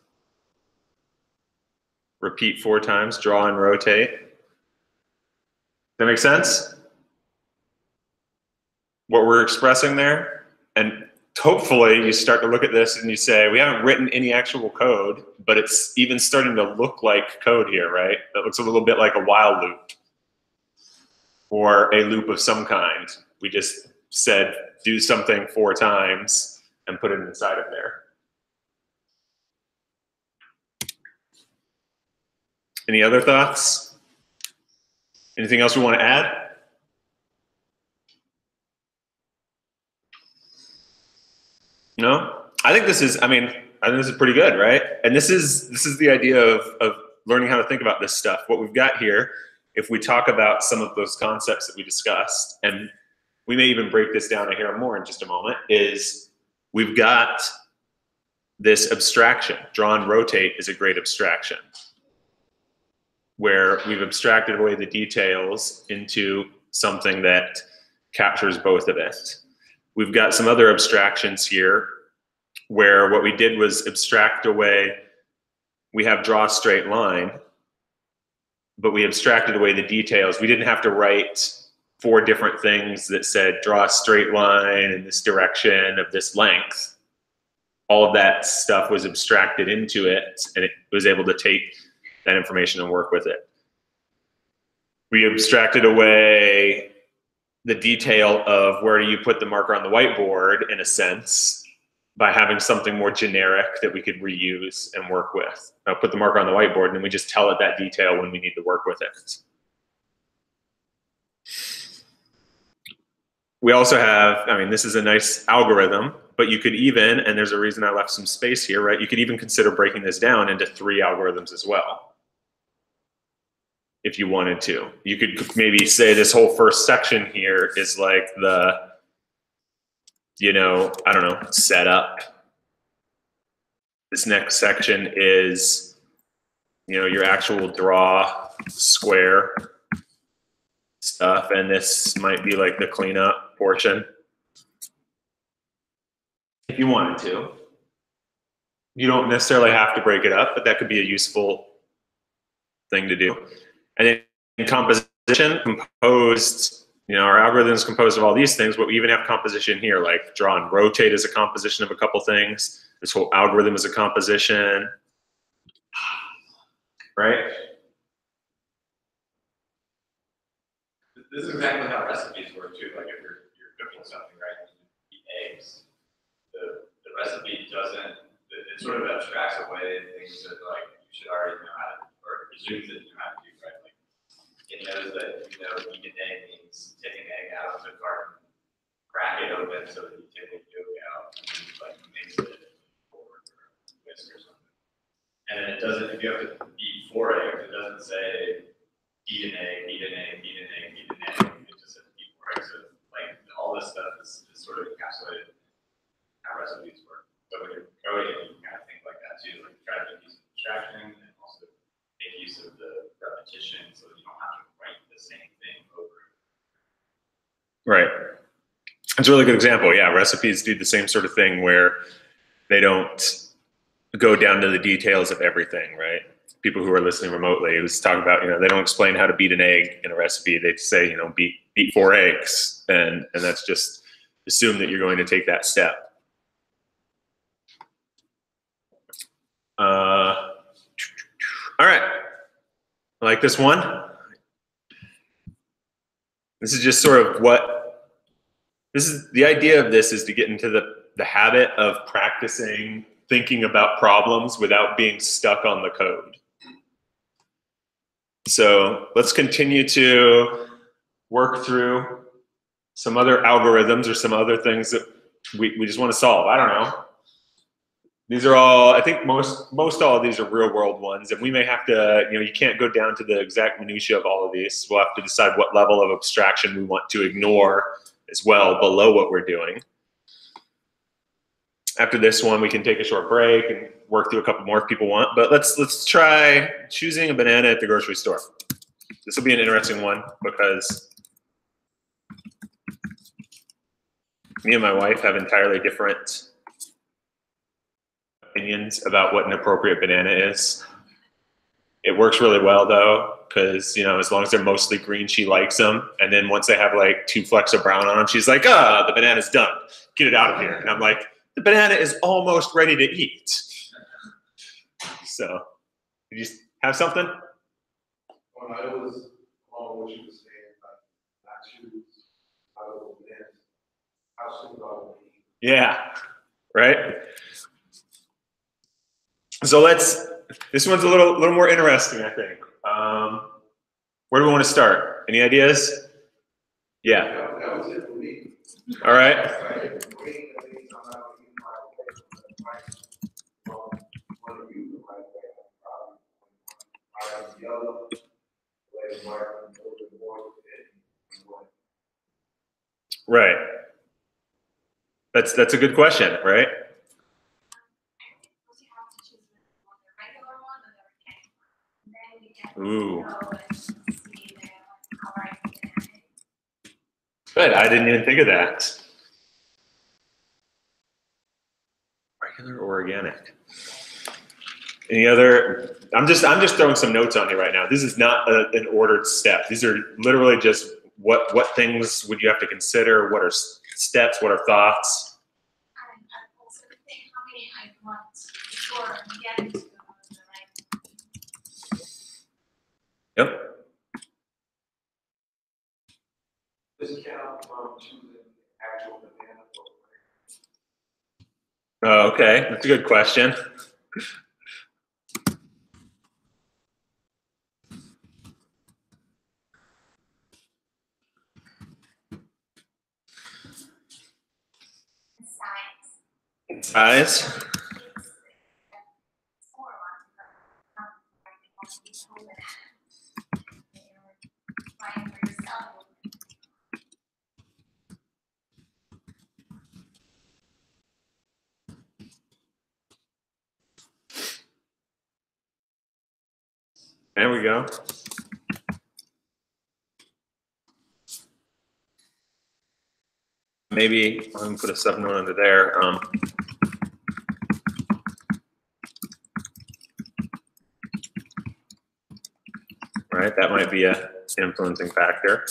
Repeat 4 times, draw and rotate. Does that make sense? What we're expressing there? And hopefully you start to look at this and you say, we haven't written any actual code, but it's even starting to look like code here, right? That looks a little bit like a while loop or a loop of some kind. We just said, do something 4 times and put it inside of there. Any other thoughts? Anything else we want to add? No? I think this is, I think this is pretty good, right? And this is the idea of learning how to think about this stuff. What we've got here, if we talk about some of those concepts that we discussed, and we may even break this down here more in just a moment, is we've got this abstraction. Draw and rotate is a great abstraction, where we've abstracted away the details into something that captures both of it. We've got some other abstractions here where what we did was abstract away, we have draw a straight line, but we abstracted away the details. We didn't have to write 4 different things that said draw a straight line in this direction of this length. All of that stuff was abstracted into it, and it was able to take that information and work with it. We abstracted away the detail of where do you put the marker on the whiteboard, in a sense, by having something more generic that we could reuse and work with. I'll put the marker on the whiteboard, and then we just tell it that detail when we need to work with it. We also have, I mean, this is a nice algorithm, but you could even, and there's a reason I left some space here, right? You could even consider breaking this down into 3 algorithms as well, if you wanted to. You could maybe say this whole first section here is like the, you know, I don't know, setup. This next section is, you know, your actual draw square stuff, and this might be like the cleanup portion. If you wanted to. You don't necessarily have to break it up, but that could be a useful thing to do. And then in composition, composed, you know, our algorithm is composed of all these things, but we even have composition here, like draw and rotate is a composition of a couple things. This whole algorithm is a composition, right? This is exactly how recipes work too. Like if you're cooking something, right, you eat eggs. The recipe doesn't, it sort of abstracts away things that like you should already know how to, or presumes that you know how to do, right? Like it knows that, you know, eat an egg means take an egg out of the carton, crack it open so that you take the yolk out, and then like mix it or whisk or something. And then it doesn't, if you have to eat 4 eggs, it doesn't say eat an egg, eat an egg, eat an egg, eat an egg. It just says eat 4 eggs. So like all this stuff is sort of encapsulated in how recipes work. So when you're coding, you can kind of think like that too. Like try to make use of abstraction and also make use of the repetition so that you don't have to write the same thing over. Right. It's a really good example. Yeah, recipes do the same sort of thing where they don't go down to the details of everything, right? People who are listening remotely, it was talking about, you know, they don't explain how to beat an egg in a recipe. They say, you know, beat 4 eggs, and that's just assume that you're going to take that step. All right, I like this one. This is just sort of what, this is, the idea of this is to get into the habit of practicing thinking about problems without being stuck on the code. So let's continue to work through some other algorithms or some other things that we just want to solve. I don't know. These are all, I think most all of these are real world ones, and we may have to, you know, you can't go down to the exact minutia of all of these. We'll have to decide what level of abstraction we want to ignore as well below what we're doing. After this one, we can take a short break and work through a couple more if people want, but let's try choosing a banana at the grocery store. This will be an interesting one because me and my wife have entirely different opinions about what an appropriate banana is. It works really well though, because, you know, as long as they're mostly green, she likes them. And then once they have like 2 flecks of brown on them, she's like, ah, the banana's done. Get it out of here. And I'm like, the banana is almost ready to eat. So, did you have something? Well, I was on what you were saying, like, not choose out of the banana. How soon I will eat. Yeah, right? So this one's a little more interesting, I think. Where do we want to start? Any ideas? Yeah. That was it for me. All right. Right. That's a good question, right? Ooh. Good. I didn't even think of that. Regular or organic? Any other? I'm just throwing some notes on here right now. This is not an ordered step. These are literally just what things would you have to consider? What are steps? What are thoughts? Yep. This count choosing actual banana for Oh, okay. That's a good question. Size. There we go. Maybe I'm gonna put a subnote under there. Right, that might be an influencing factor.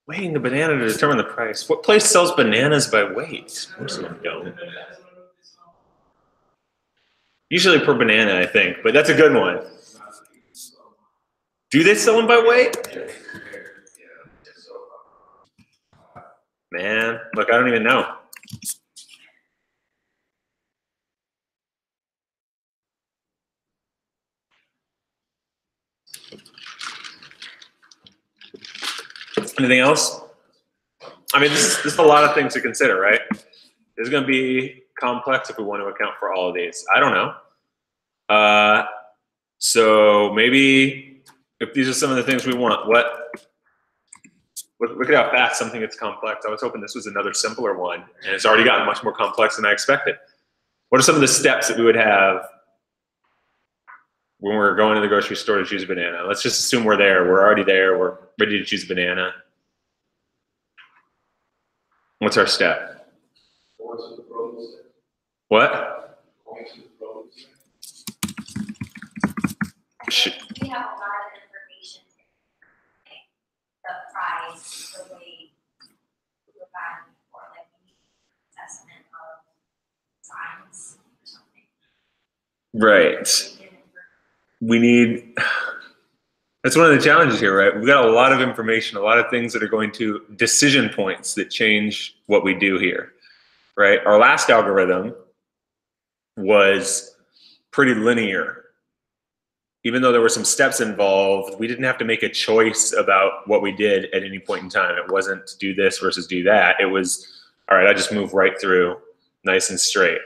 Weighing the banana to determine the price. What place sells bananas by weight? Most of them don't. Usually per banana, I think, but that's a good one. Do they sell them by weight? Man, look, I don't even know. Anything else? I mean, this is a lot of things to consider, right? It's going to be complex if we want to account for all of these. I don't know. So maybe if these are some of the things we want, look at how fast something gets complex. I was hoping this was another simpler one, and it's already gotten much more complex than I expected. What are some of the steps that we would have when we're going to the grocery store to choose a banana? Let's just assume we're there. We're already there. We're ready to choose a banana. What's our step? What? We have a lot of information, the price, the weight, the value, or like assessment of science or something. Right. We need, that's one of the challenges here, right? We've got a lot of information, a lot of things that are going to, decision points that change what we do here, right? Our last algorithm was pretty linear. Even though there were some steps involved, we didn't have to make a choice about what we did at any point in time. It wasn't do this versus do that. It was, all right, I just move right through, nice and straight.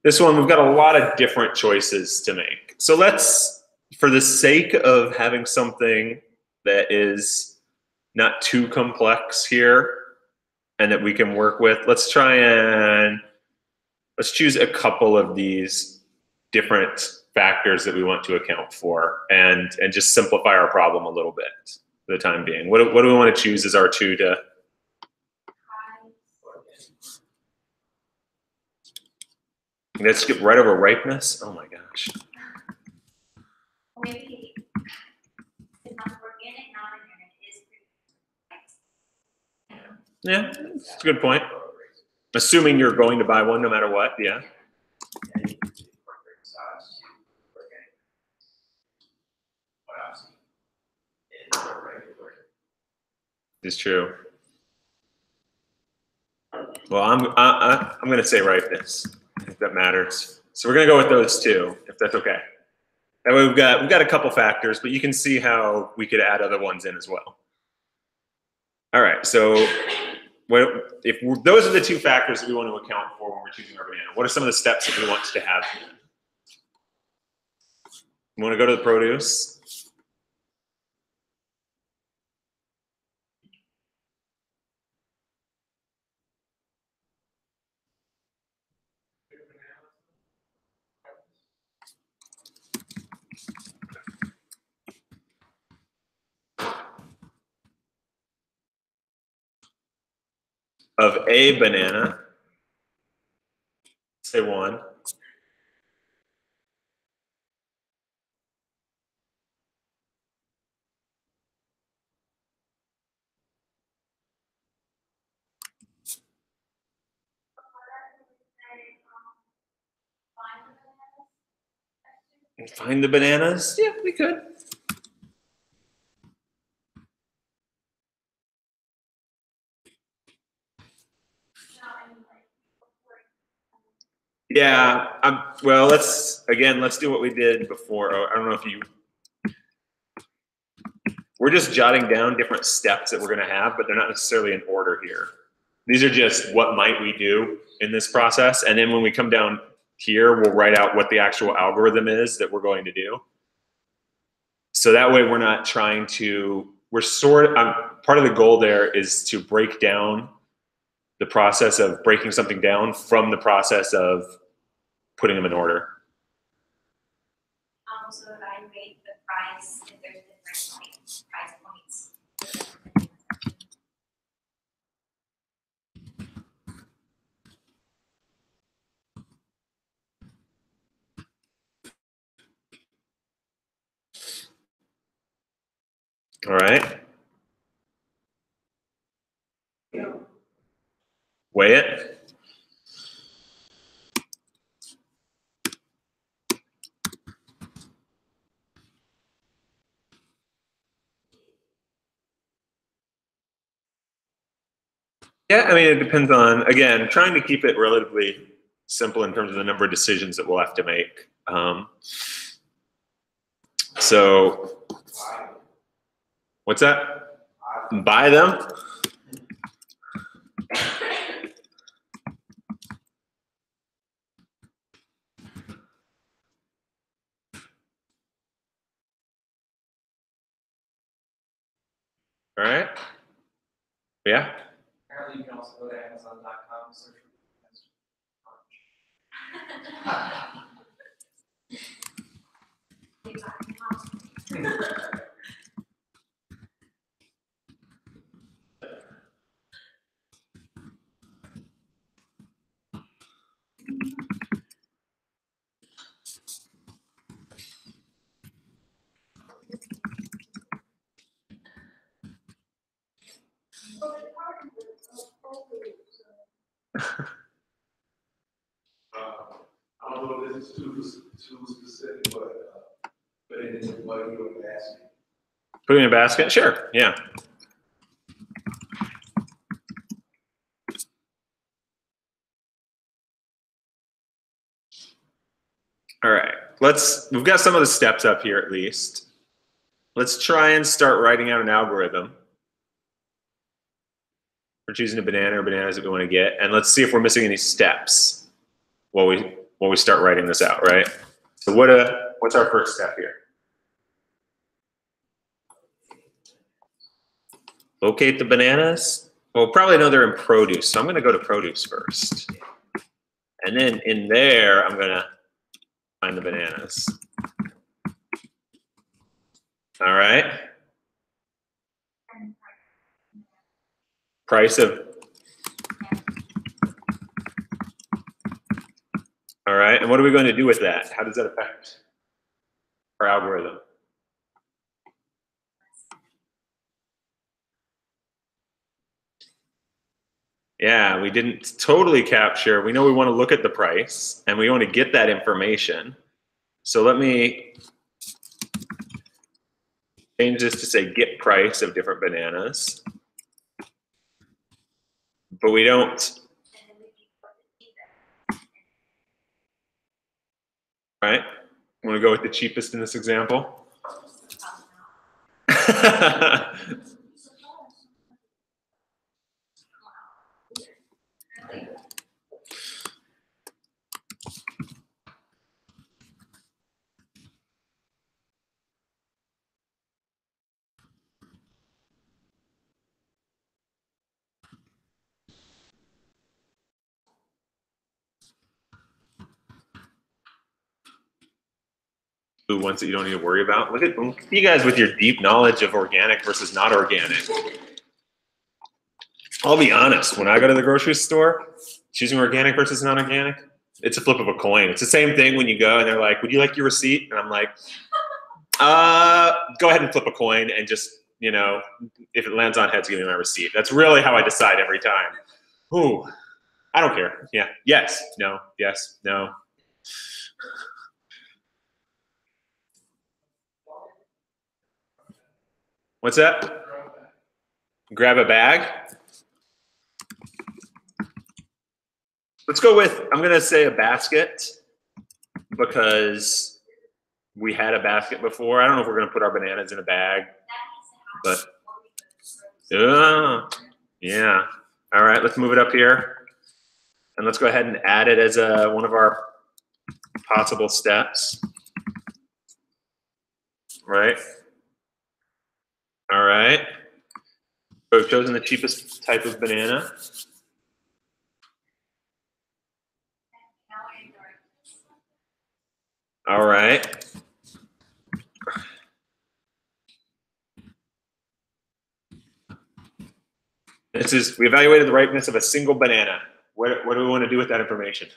This one, we've got a lot of different choices to make. So let's, for the sake of having something that is not too complex here and that we can work with, let's choose a couple of these different factors that we want to account for and just simplify our problem a little bit for the time being. What do we want to choose as our two to? Let's skip right over ripeness. Oh my gosh. Maybe if I'm organic, non-organic is pretty. Yeah, that's a good point. Assuming you're going to buy one no matter what, yeah. It's true. Well, I'm going to say ripeness. I think that matters. So we're going to go with those two, if that's okay. That way we've got a couple factors, but you can see how we could add other ones in as well. All right. So if those are the two factors that we want to account for when we're choosing our banana, what are some of the steps that we want to have? We want to go to the produce. of a banana, say 1. And find the bananas? Yeah, we could. Yeah, well, let's do what we did before. I don't know if you, we're just jotting down different steps that we're gonna have, but they're not necessarily in order here. These are just what might we do in this process. And then when we come down here, we'll write out what the actual algorithm is that we're going to do. So that way we're not trying to, part of the goal there is to break down the process of breaking something down from the process of putting them in order. So evaluate the price if there's different like price points. All right. Weigh it. Yeah, I mean, it depends on, again, trying to keep it relatively simple in terms of the number of decisions that we'll have to make. So, what's that? Buy them? All right. Yeah. Apparently you can also go to Amazon.com, search for I don't know if this is too specific, but it is what you're asking. Put it in a basket? Sure, yeah. All right, we've got some of the steps up here at least. Let's try and start writing out an algorithm. We're choosing a banana or bananas that we want to get, and let's see if we're missing any steps while we start writing this out, right? So what's our first step here? Locate the bananas. Well, we'll probably know they're in produce, so I'm going to go to produce first. And then in there, I'm going to find the bananas. All right. Price of. All right, and what are we going to do with that? How does that affect our algorithm? Yeah, we didn't totally capture. We know we want to look at the price and we want to get that information. So let me change this to say get price of different bananas. But we don't. Right? Want to go with the cheapest in this example? Ones that you don't need to worry about. Look at you guys with your deep knowledge of organic versus not organic. I'll be honest, when I go to the grocery store, choosing organic versus non-organic, it's a flip of a coin. It's the same thing when you go and they're like, would you like your receipt? And I'm like, go ahead and flip a coin and just, you know, if it lands on heads, give me my receipt. That's really how I decide every time. Ooh, I don't care. Yeah, yes, no, yes, no. What's that? Grab a bag. Let's go with, I'm gonna say a basket because we had a basket before. I don't know if we're gonna put our bananas in a bag, but yeah. All right, let's move it up here. And let's go ahead and add it as one of our possible steps. Right? All right. So we've chosen the cheapest type of banana. All right. This is, we evaluated the ripeness of a single banana. What do we want to do with that information?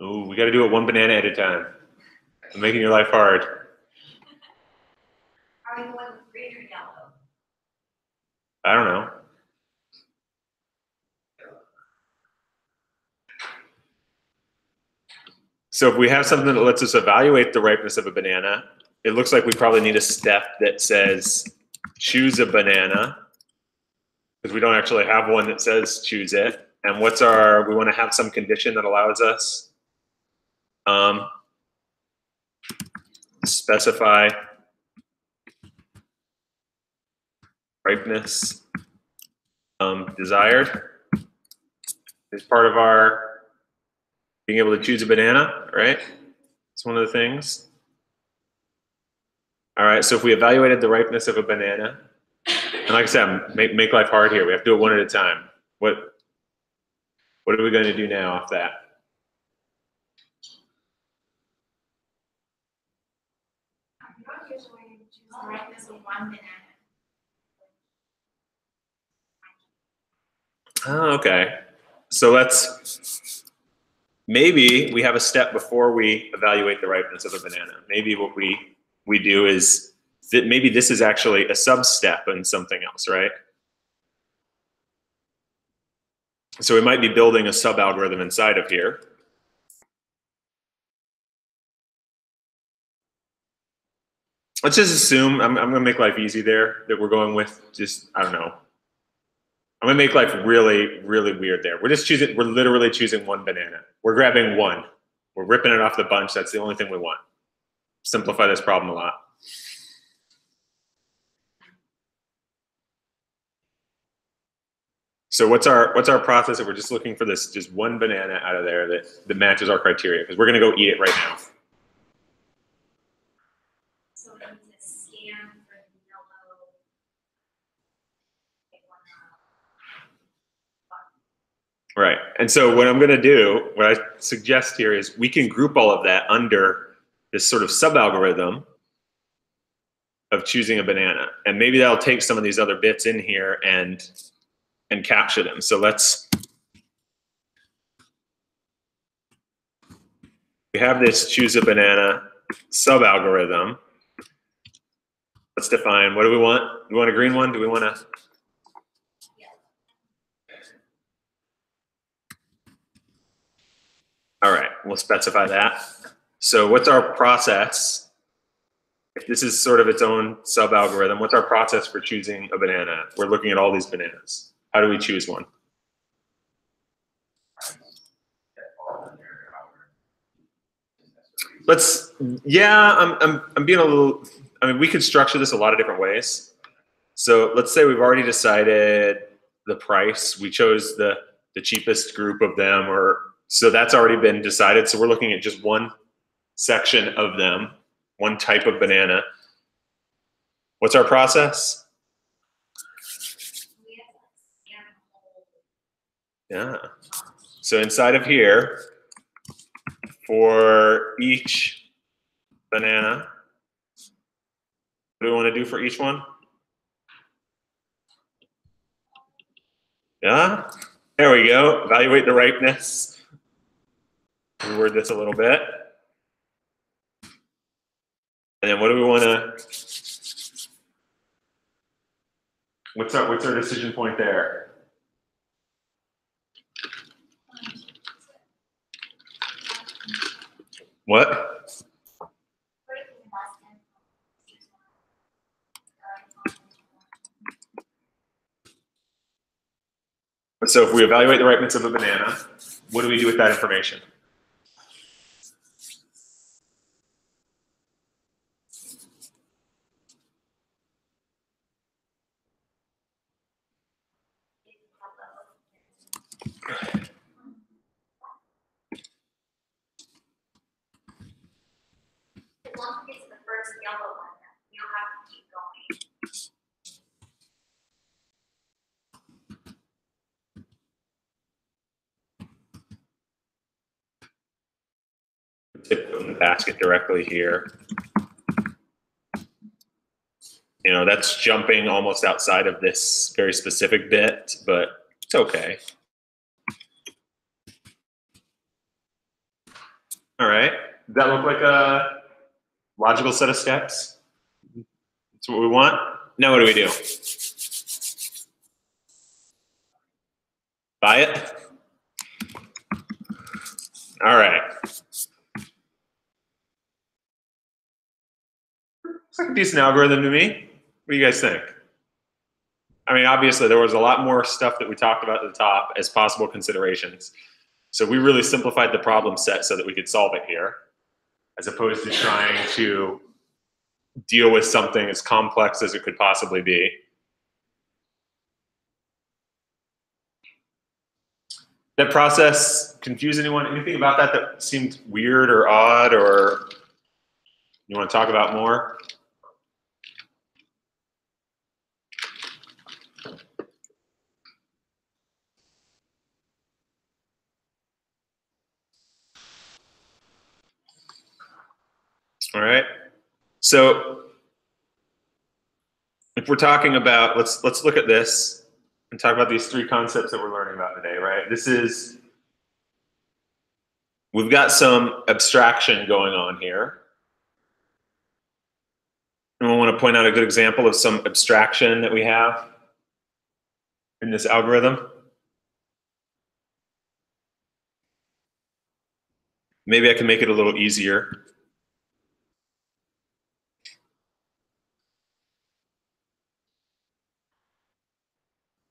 Oh, we got to do it one banana at a time. I'm making your life hard. Are we going with green or yellow? I don't know. So if we have something that lets us evaluate the ripeness of a banana, it looks like we probably need a step that says choose a banana, because we don't actually have one that says choose it. And what's our, we want to have some condition that allows us specify ripeness desired as part of our being able to choose a banana, right? It's one of the things. All right, so if we evaluated the ripeness of a banana, and like I said, make life hard here. We have to do it one at a time. What are we going to do now off that? You don't usually choose the ripeness of one banana. Oh, okay. So maybe we have a step before we evaluate the ripeness of a banana. Maybe what we do is that maybe this is actually a sub-step in something else, right? So we might be building a sub-algorithm inside of here. Let's just assume, I'm going to make life easy there, that we're going with just, I don't know. I'm going to make life really, really weird there. We're literally choosing one banana. We're grabbing one. We're ripping it off the bunch. That's the only thing we want. Simplify this problem a lot. So what's our process if we're just looking for this just one banana out of there that matches our criteria? Because we're going to go eat it right now. So we need to scan for the yellow. Right. And so what I'm going to do, what I suggest here is we can group all of that under this sort of sub-algorithm of choosing a banana. And maybe that'll take some of these other bits in here and capture them. So we have this choose a banana sub-algorithm. Let's define, what do we want? Do we want a green one? Do we want a... All right, we'll specify that. So what's our process? If this is sort of its own sub-algorithm, what's our process for choosing a banana? We're looking at all these bananas. How do we choose one? I'm being a little, I mean, we could structure this a lot of different ways. So let's say we've already decided the price. We chose the cheapest group of them, so that's already been decided. So we're looking at just one section of them, one type of banana. What's our process? Yeah. So inside of here, for each banana. What do we want to do for each one? Yeah, there we go. Evaluate the ripeness. Reword this a little bit. And then what do we want to, what's our decision point there? What? So if we evaluate the ripeness of a banana, what do we do with that information? As long as it's the first yellow one, you don't have to keep going. Put in the basket directly here. You know, that's jumping almost outside of this very specific bit, but it's okay. All right, does that look like a logical set of steps? That's what we want. Now what do we do? Buy it? All right. Looks like a decent algorithm to me. What do you guys think? I mean, obviously there was a lot more stuff that we talked about at the top as possible considerations. So we really simplified the problem set so that we could solve it here, as opposed to trying to deal with something as complex as it could possibly be. That process confuse anyone? Anything about that that seemed weird or odd, or you want to talk about more? All right. So if we're talking about, let's look at this and talk about these three concepts that we're learning about today, right? This is, we've got some abstraction going on here. And I want to point out a good example of some abstraction that we have in this algorithm. Maybe I can make it a little easier.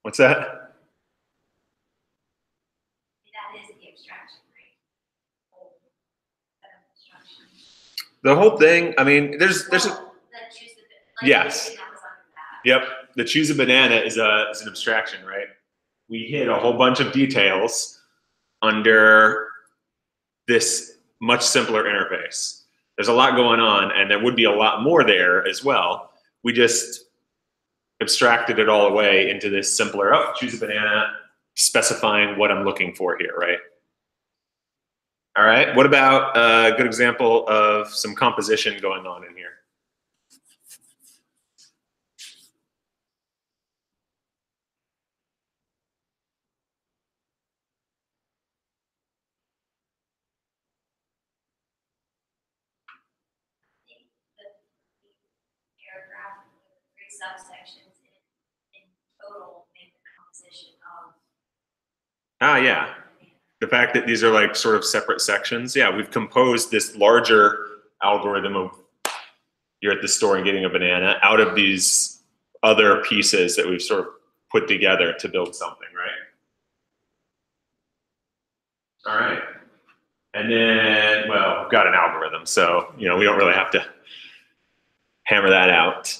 What's that? That is the abstraction, right? Whole set of abstractions. The whole thing, I mean, there's a, Well, that choose the bit, like, Yes. everything that was under that. yep, the choose a banana is an abstraction, right? We hid a whole bunch of details under this much simpler interface. There's a lot going on, and there would be a lot more there as well. We just abstracted it all away into this simpler, oh, choose a banana, specifying what I'm looking for here, right? All right, what about a good example of some composition going on in here? The paragraph, the 3 subsections in total make the composition of. Ah, yeah. The fact that these are like sort of separate sections, yeah, we've composed this larger algorithm of you're at the store and getting a banana out of these other pieces that we've sort of put together to build something, right? All right. And then, well, we've got an algorithm, so you know we don't really have to hammer that out.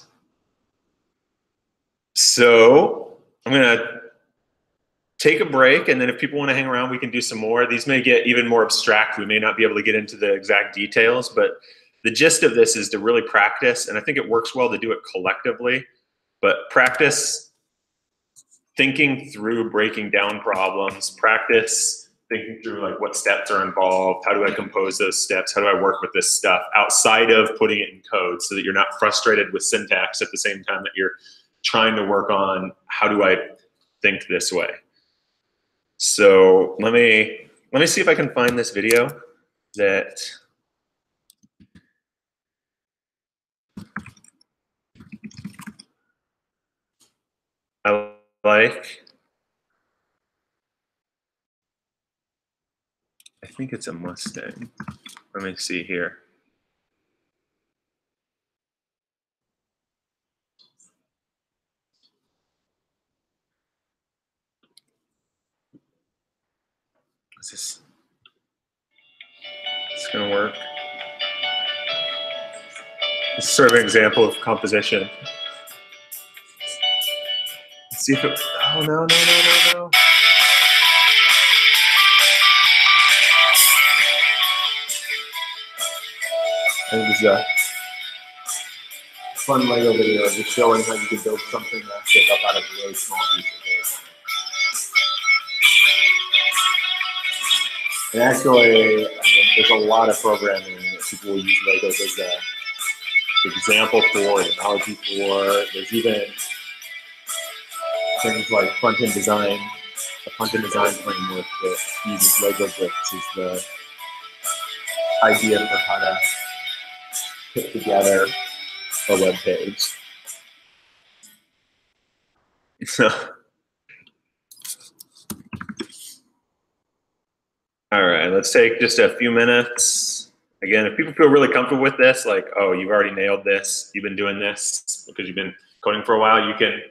So I'm gonna take a break, and then if people want to hang around, we can do some more. These may get even more abstract. We may not be able to get into the exact details, but the gist of this is to really practice, and I think it works well to do it collectively, but practice thinking through breaking down problems, practice thinking through like what steps are involved, how do I compose those steps, how do I work with this stuff outside of putting it in code so that you're not frustrated with syntax at the same time that you're trying to work on how do I think this way. So let me see if I can find this video that I like. I think it's a Mustang. Let me see here. Is this gonna work? This is sort of an example of composition. Let's see if it, oh no. I think this is a fun Lego video just showing how you can build something massive up out of a really small piece of it. And actually, I mean, there's a lot of programming that people will use Legos as an example for, an analogy for. There's even things like front-end design, a front-end design framework that uses Lego bricks as the idea for how to put together a web page. So, all right, let's take just a few minutes. Again, if people feel really comfortable with this, like, oh, you've already nailed this, you've been doing this because you've been coding for a while, you can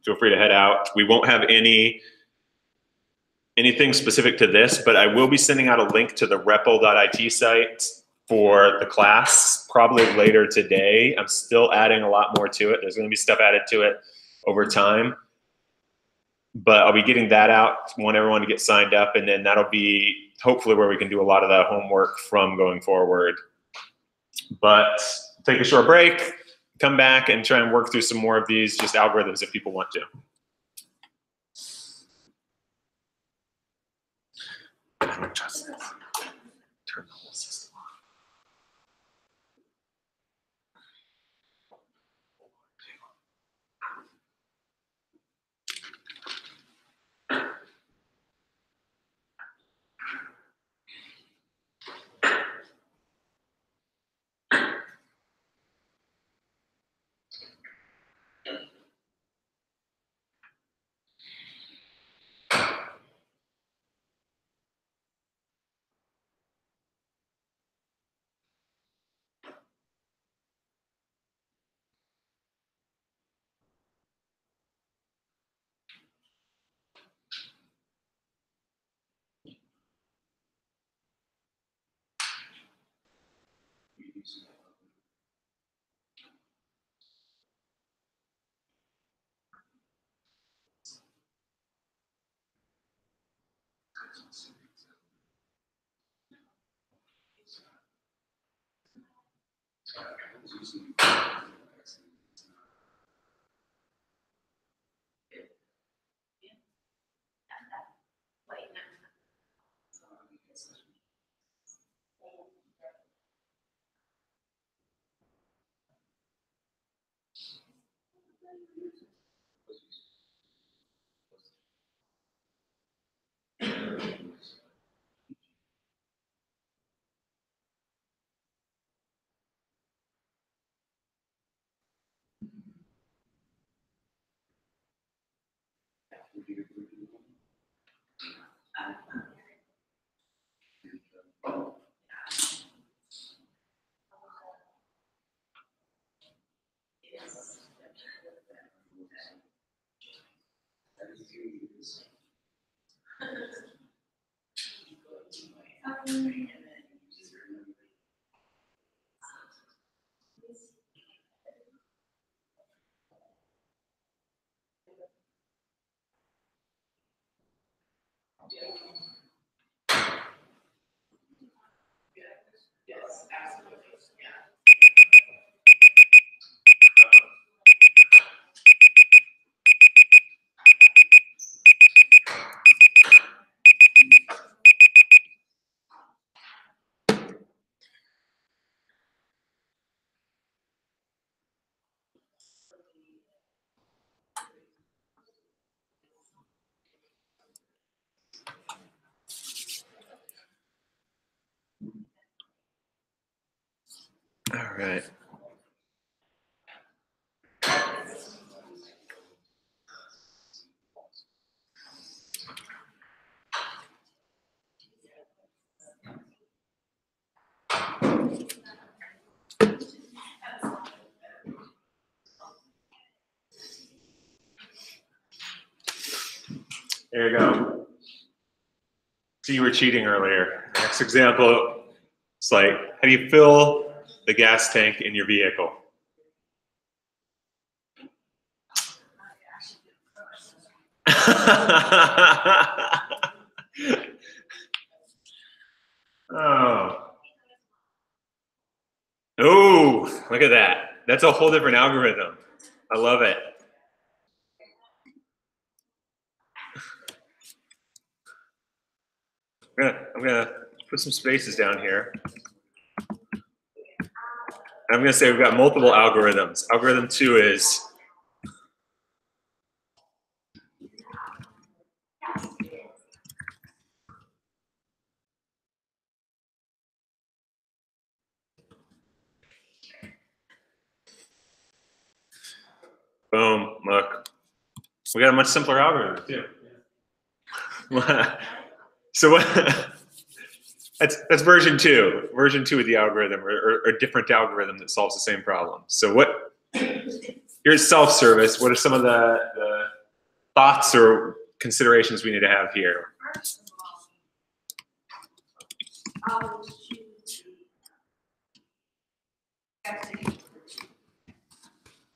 feel free to head out. We won't have anything specific to this, but I will be sending out a link to the repl.it site for the class probably later today. I'm still adding a lot more to it. There's going to be stuff added to it over time. But I'll be getting that out. I want everyone to get signed up, and then that'll be hopefully where we can do a lot of that homework from going forward. But take a short break, come back and try and work through some more of these just algorithms if people want to. I don't trust this. Turn the whole system on. Right. There you go. So you were cheating earlier. Next example, it's like, how do you fill the gas tank in your vehicle? Oh. Oh, look at that. That's a whole different algorithm. I love it. I'm gonna put some spaces down here. I'm gonna say we've got multiple algorithms. Algorithm 2 is boom, look. We got a much simpler algorithm too. So what? That's version 2. Version 2 of the algorithm, or a different algorithm that solves the same problem. So what? Here's self-service. What are some of the thoughts or considerations we need to have here? First of all, I would choose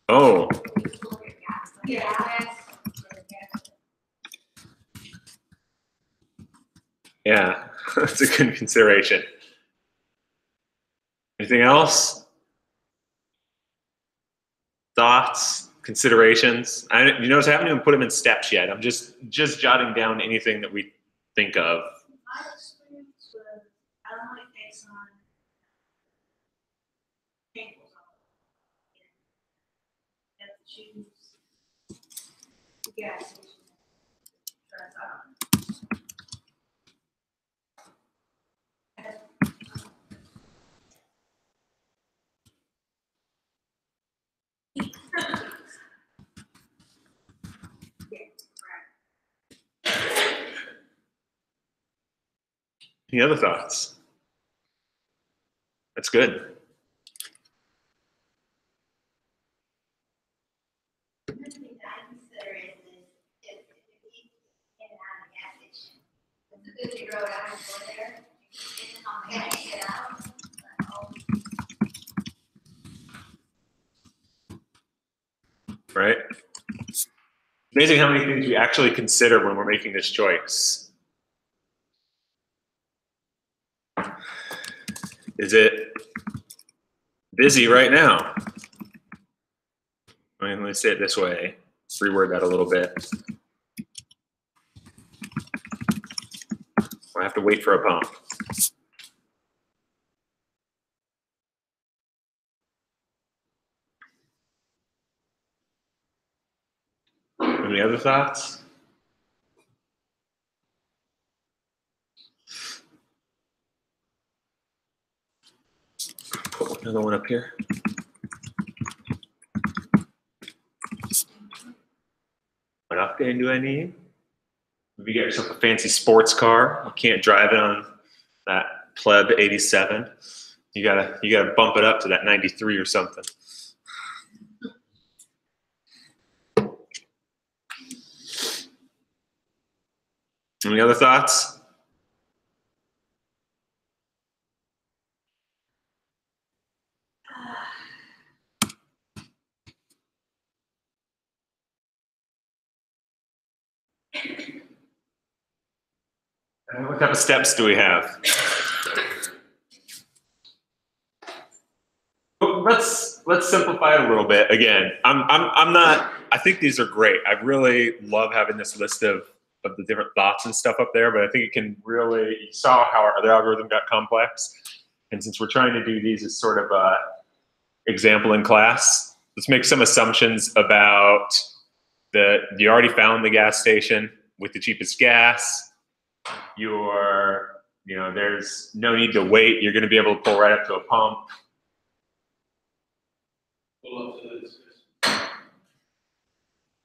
Oh, yeah, that's a good consideration. Anything else? Thoughts, considerations? You notice I haven't even put them in steps yet. I'm just jotting down anything that we think of. My experience was, I don't like takes on tables on. You have to choose the gas station. Turns on. Any other thoughts? That's good. Another thing that I consider is if you in and out of the gas station. If you go down and go there, it's on the gas, get out. Right? Amazing how many things we actually consider when we're making this choice. Is it busy right now? Let me say it this way. Reword that a little bit. I have to wait for a pump. Any other thoughts? Put another one up here. What octane do I need? If you get yourself a fancy sports car, you can't drive it on that pleb 87. You gotta bump it up to that 93 or something. Any other thoughts? What type of steps do we have? Let's simplify it a little bit. Again, I'm not. I think these are great. I really love having this list of the different thoughts and stuff up there. But I think it can really. You saw how our other algorithm got complex, and since we're trying to do these as sort of a example in class, let's make some assumptions about you already found the gas station with the cheapest gas. There's no need to wait. You're going to be able to pull right up to a pump. Pull up to the discussion.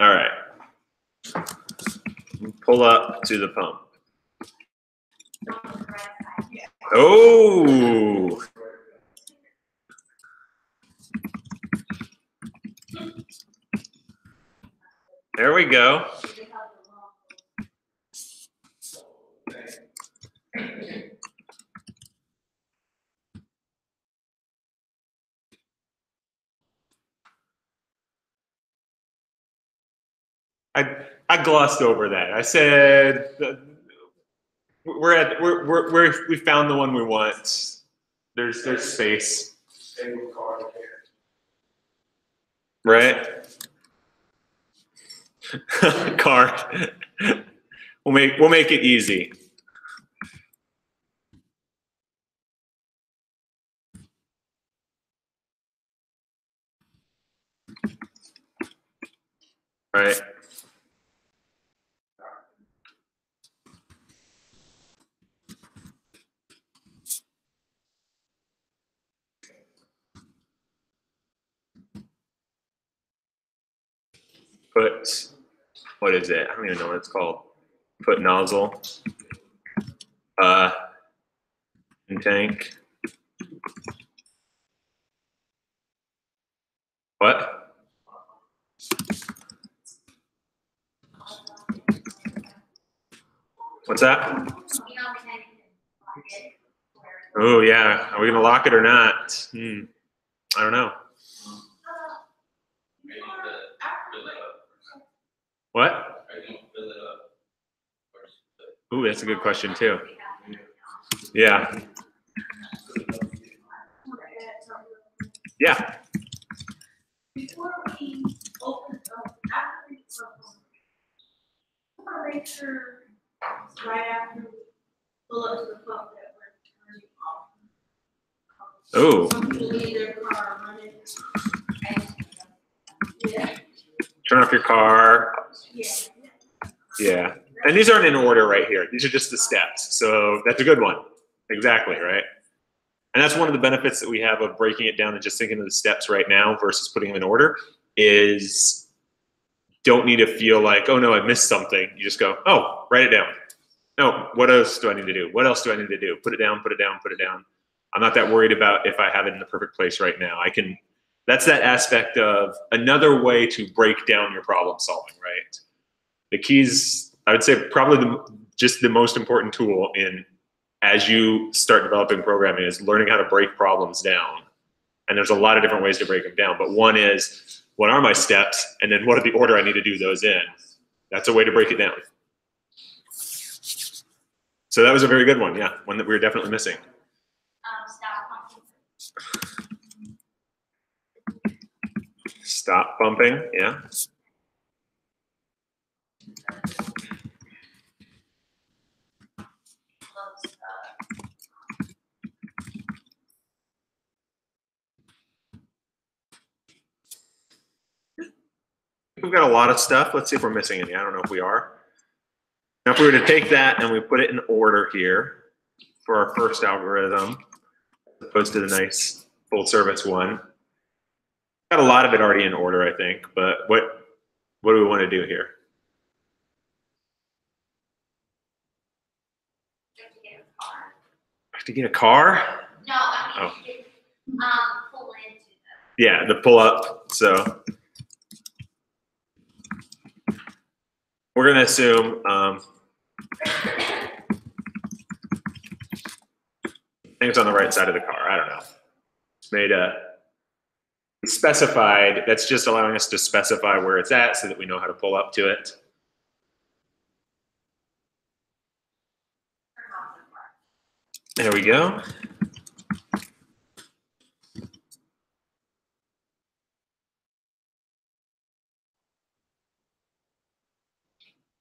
All right. Pull up to the pump. On the right side. Oh. There we go. I glossed over that. I said we found the one we want. There's space, Table card here. right? Card. We'll make it easy. All right. Put, what is it? I don't even know what it's called. Put nozzle. In tank. What? What's that? Oh yeah, are we gonna lock it or not? I don't know. Maybe fill it up. What? Are you gonna fill it up? Ooh, that's a good question too. Yeah. Yeah. Before we open, after we want to make sure right after we pull up to the pump that we're turning off. Oh. Some people leave their car running. Yeah, Turn off your car. yeah. Yeah. And these aren't in order right here. These are just the steps. So that's a good one. Exactly, right? And that's one of the benefits that we have of breaking it down and just thinking of the steps right now versus putting them in order is don't need to feel like, oh no, I missed something. You just go, oh, write it down. No, what else do I need to do? What else do I need to do? Put it down, put it down, put it down. I'm not that worried about if I have it in the perfect place right now. I can, that's that aspect of another way to break down your problem solving, right? The keys, I would say probably just the most important tool in as you start developing programming is learning how to break problems down. And there's a lot of different ways to break them down. But one is, what are my steps? And then what are the order I need to do those in? That's a way to break it down. So that was a very good one, yeah. One that we were definitely missing. Stop bumping, yeah. We've got a lot of stuff. Let's see if we're missing any. I don't know if we are. Now, if we were to take that and we put it in order here for our first algorithm, as opposed to the nice full service one, got a lot of it already in order, I think. But what do we want to do here? I have to get a car? No, I mean, pull into the. Yeah, the pull up. So we're going to assume I think it's on the right side of the car. I don't know. It's made a specified. That's just allowing us to specify where it's at so that we know how to pull up to it. There we go.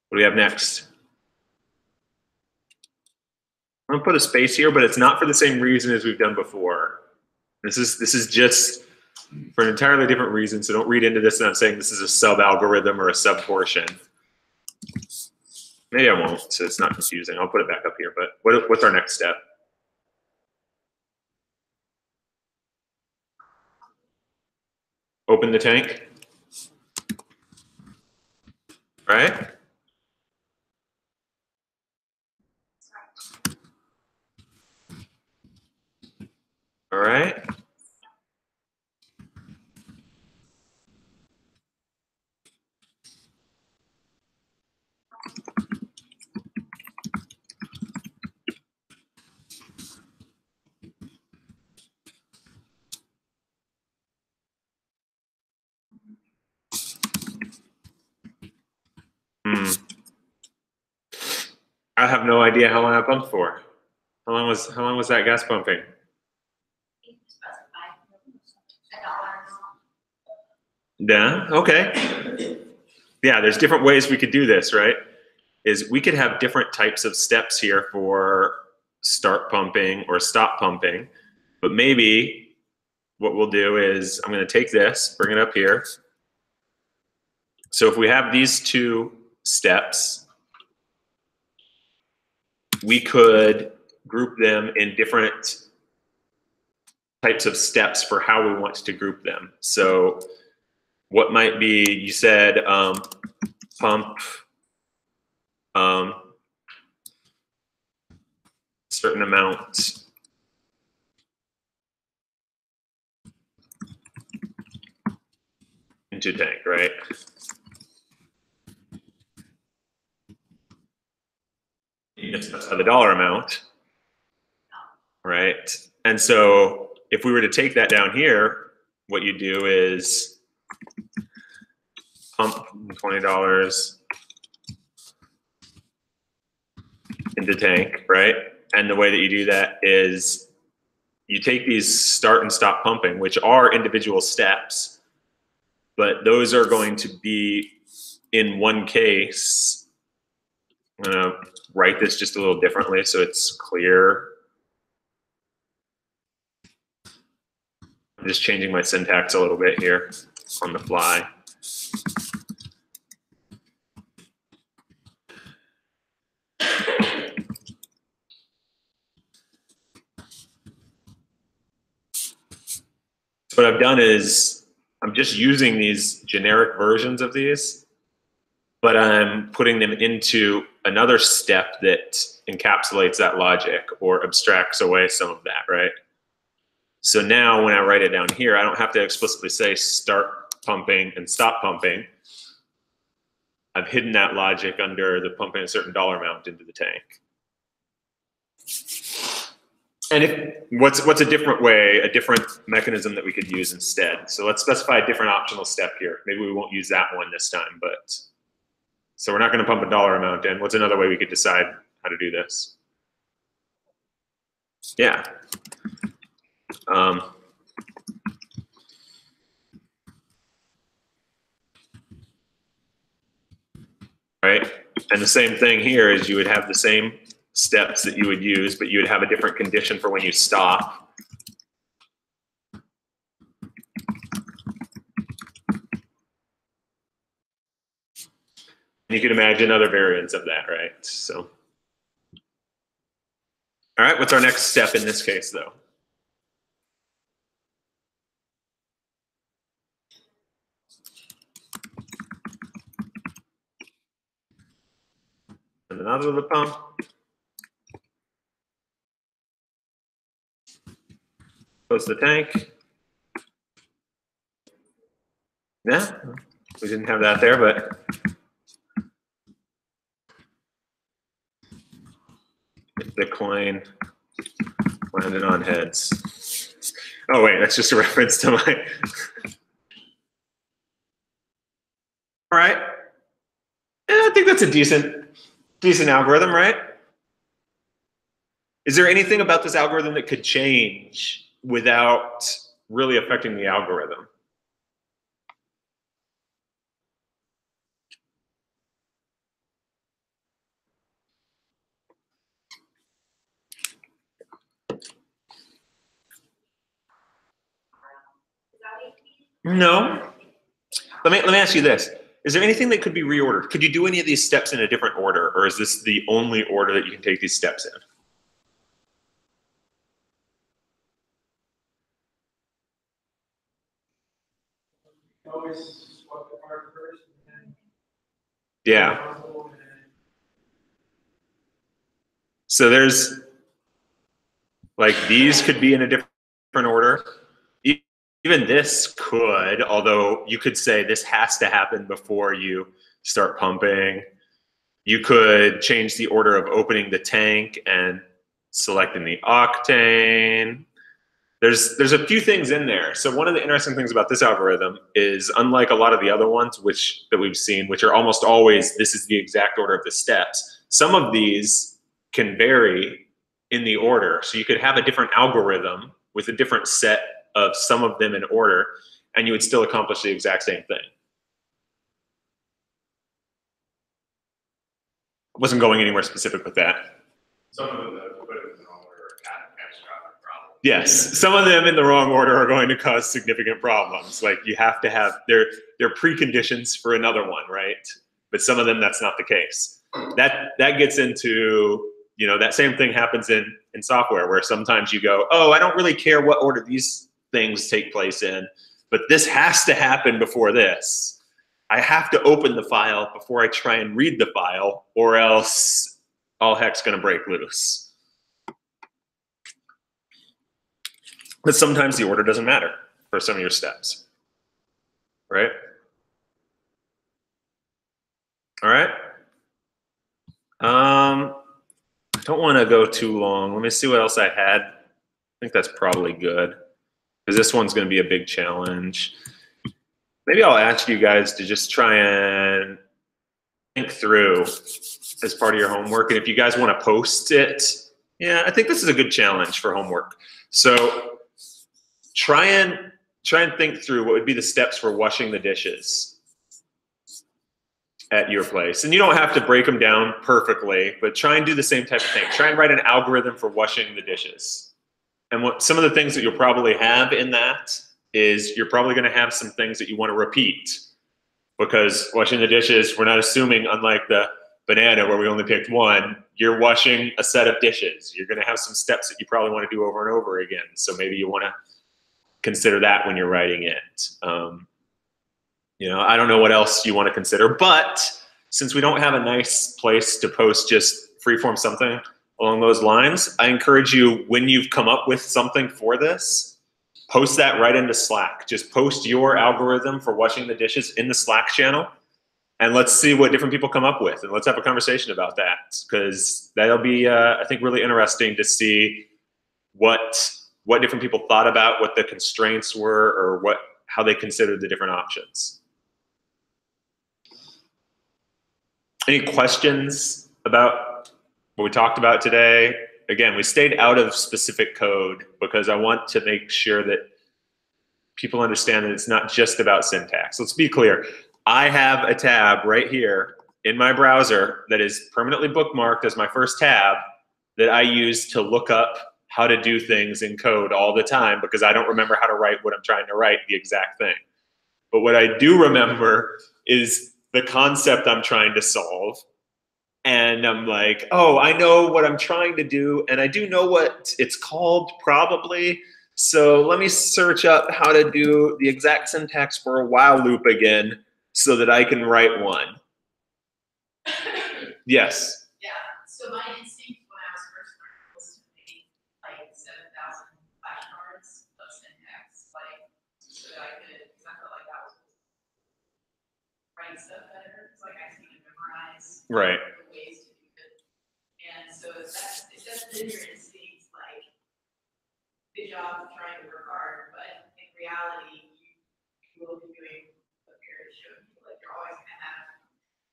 What do we have next? I'm gonna put a space here, but it's not for the same reason as we've done before. This is just for an entirely different reason. So don't read into this and I'm saying this is a sub algorithm or a sub portion. Maybe I won't, so it's not confusing. I'll put it back up here. But what's our next step? open the tank, right? All right. I have no idea how long I pumped for. How long was that gas pumping? Yeah, okay. Yeah, there's different ways we could do this, right? Is we could have different types of steps here for start pumping or stop pumping, but maybe what we'll do is I'm going to take this, bring it up here. So if we have these two steps, we could group them in different types of steps for how we want to group them. So what might be, you said pump certain amount into tank, right? It's the dollar amount, right? And so if we were to take that down here, what you do is pump $20 into tank, right? And the way that you do that is you take these start and stop pumping, which are individual steps, but those are going to be in one case. I'm gonna write this just a little differently so it's clear. I'm just changing my syntax a little bit here on the fly. What I've done is I'm just using these generic versions of these, but I'm putting them into another step that encapsulates that logic or abstracts away some of that, right? So now when I write it down here, I don't have to explicitly say start pumping and stop pumping. I've hidden that logic under the pumping a certain dollar amount into the tank. And what's a different way, a different mechanism that we could use instead? So let's specify a different optional step here. Maybe we won't use that one this time, but so we're not going to pump a dollar amount in. What's another way we could decide how to do this? Yeah. Right? And the same thing here is you would have the same steps that you would use, but you would have a different condition for when you stop. You can imagine other variants of that, right? So, all right, what's our next step in this case, though? And the nozzle of the pump. Close the tank. Yeah, we didn't have that there, but the coin landed on heads. Oh wait, that's just a reference to my. All right. Yeah, I think that's a decent algorithm, right? Is there anything about this algorithm that could change without really affecting the algorithm? No. Let me ask you this. Is there anything that could be reordered? Could you do any of these steps in a different order, or is this the only order that you can take these steps in? always swap the card first and then. Yeah. console and then- So there's, like, these could be in a different order. Even this could, although you could say this has to happen before you start pumping. You could change the order of opening the tank and selecting the octane. There's a few things in there. So one of the interesting things about this algorithm is, unlike a lot of the other ones that we've seen, which are almost always this is the exact order of the steps, some of these can vary in the order. So you could have a different algorithm with a different set of some of them in order, and you would still accomplish the exact same thing. I wasn't going anywhere specific with that. Some of them that put it in the wrong order are catastrophic problems. Yes, some of them in the wrong order are going to cause significant problems. Like, you have to have, they're preconditions for another one, right? But some of them, that's not the case. That gets into, you know, that same thing happens in software, where sometimes you go, oh, I don't really care what order these things take place in, but this has to happen before this. I have to open the file before I try and read the file, or else all heck's gonna break loose. But sometimes the order doesn't matter for some of your steps, right? All right. I don't want to go too long. Let me see what else I had. I think that's probably good, because this one's going to be a big challenge. Maybe I'll ask you guys to just try and think through as part of your homework. And if you guys want to post it, yeah, I think this is a good challenge for homework. So try and think through what would be the steps for washing the dishes at your place. And you don't have to break them down perfectly, but try and do the same type of thing. Try and write an algorithm for washing the dishes. And what some of the things that you'll probably have in that is, you're probably going to have some things that you want to repeat, because washing the dishes, we're not assuming, unlike the banana where we only picked one, you're washing a set of dishes. You're going to have some steps that you probably want to do over and over again. So maybe you want to consider that when you're writing it. You know, I don't know what else you want to consider, but since we don't have a nice place to post just freeform something along those lines, I encourage you, when you've come up with something for this, post that right into Slack. Just post your algorithm for washing the dishes in the Slack channel, and let's see what different people come up with, and let's have a conversation about that, because that'll be, I think, really interesting to see what different people thought about, what the constraints were, or how they considered the different options. Any questions about what we talked about today? Again, we stayed out of specific code because I want to make sure that people understand that it's not just about syntax. Let's be clear. I have a tab right here in my browser that is permanently bookmarked as my first tab that I use to look up how to do things in code all the time, because I don't remember how to write what I'm trying to write, the exact thing. But what I do remember is the concept I'm trying to solve. And I'm like, oh, I know what I'm trying to do, and I do know what it's called probably. So let me search up how to do the exact syntax for a while loop again so that I can write one. Yes? Yeah, so my instinct when I was first learning was to make like 7,000 flashcards of syntax, like, so that I could, because I felt like that was writing stuff better. It's like I just need to memorize Right. the ways to do it. And so if that's been your instinct, like, good job trying to work hard, but in reality, you will be doing what Peter showed you. Like, you're always going to have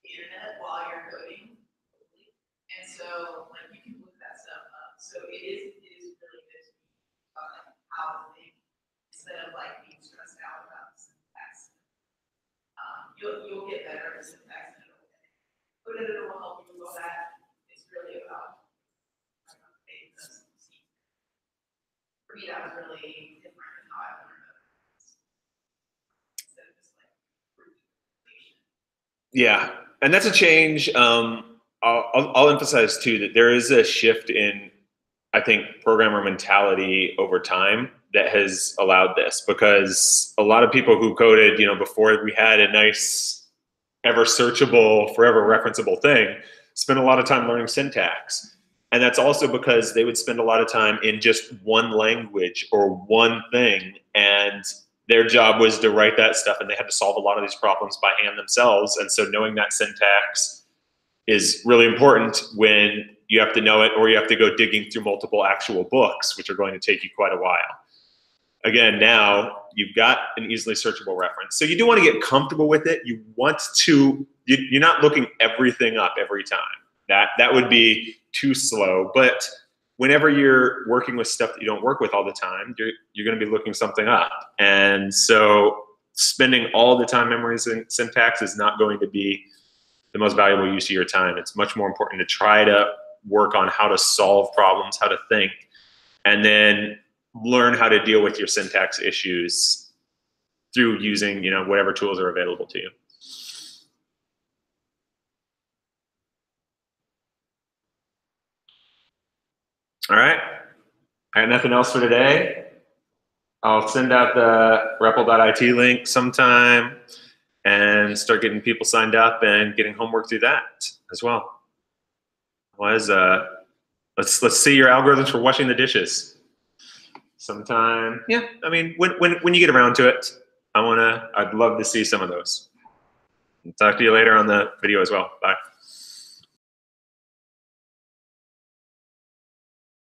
the internet while you're coding. And so, like, you can look that stuff up. So it is really good to be about like how to think instead of like being stressed out about syntax. You'll get better at syntax and but it will help you with that. It's really about for me, that was really different in how I learned it. Instead of just like Yeah, and that's a change. I'll emphasize too that there is a shift in, I think, programmer mentality over time that has allowed this, because a lot of people who coded, before we had a nice, ever searchable, forever referenceable thing, spent a lot of time learning syntax. And that's also because they would spend a lot of time in just one language or one thing, and their job was to write that stuff, and they had to solve a lot of these problems by hand themselves. And so knowing that syntax is really important when you have to know it, or you have to go digging through multiple actual books, which are going to take you quite a while. Again, now you've got an easily searchable reference. So you do want to get comfortable with it. You want to, you're not looking everything up every time. That would be too slow. But whenever you're working with stuff that you don't work with all the time, you're going to be looking something up. And so spending all the time memorizing syntax is not going to be the most valuable use of your time. It's much more important to try to work on how to solve problems, how to think, and then learn how to deal with your syntax issues through using, whatever tools are available to you. All right, I got nothing else for today. I'll send out the REPL.IT link sometime and start getting people signed up and getting homework through that as well. Otherwise, let's see your algorithms for washing the dishes sometime. Yeah, I mean, when you get around to it, I'd love to see some of those. Talk to you later on the video as well. Bye.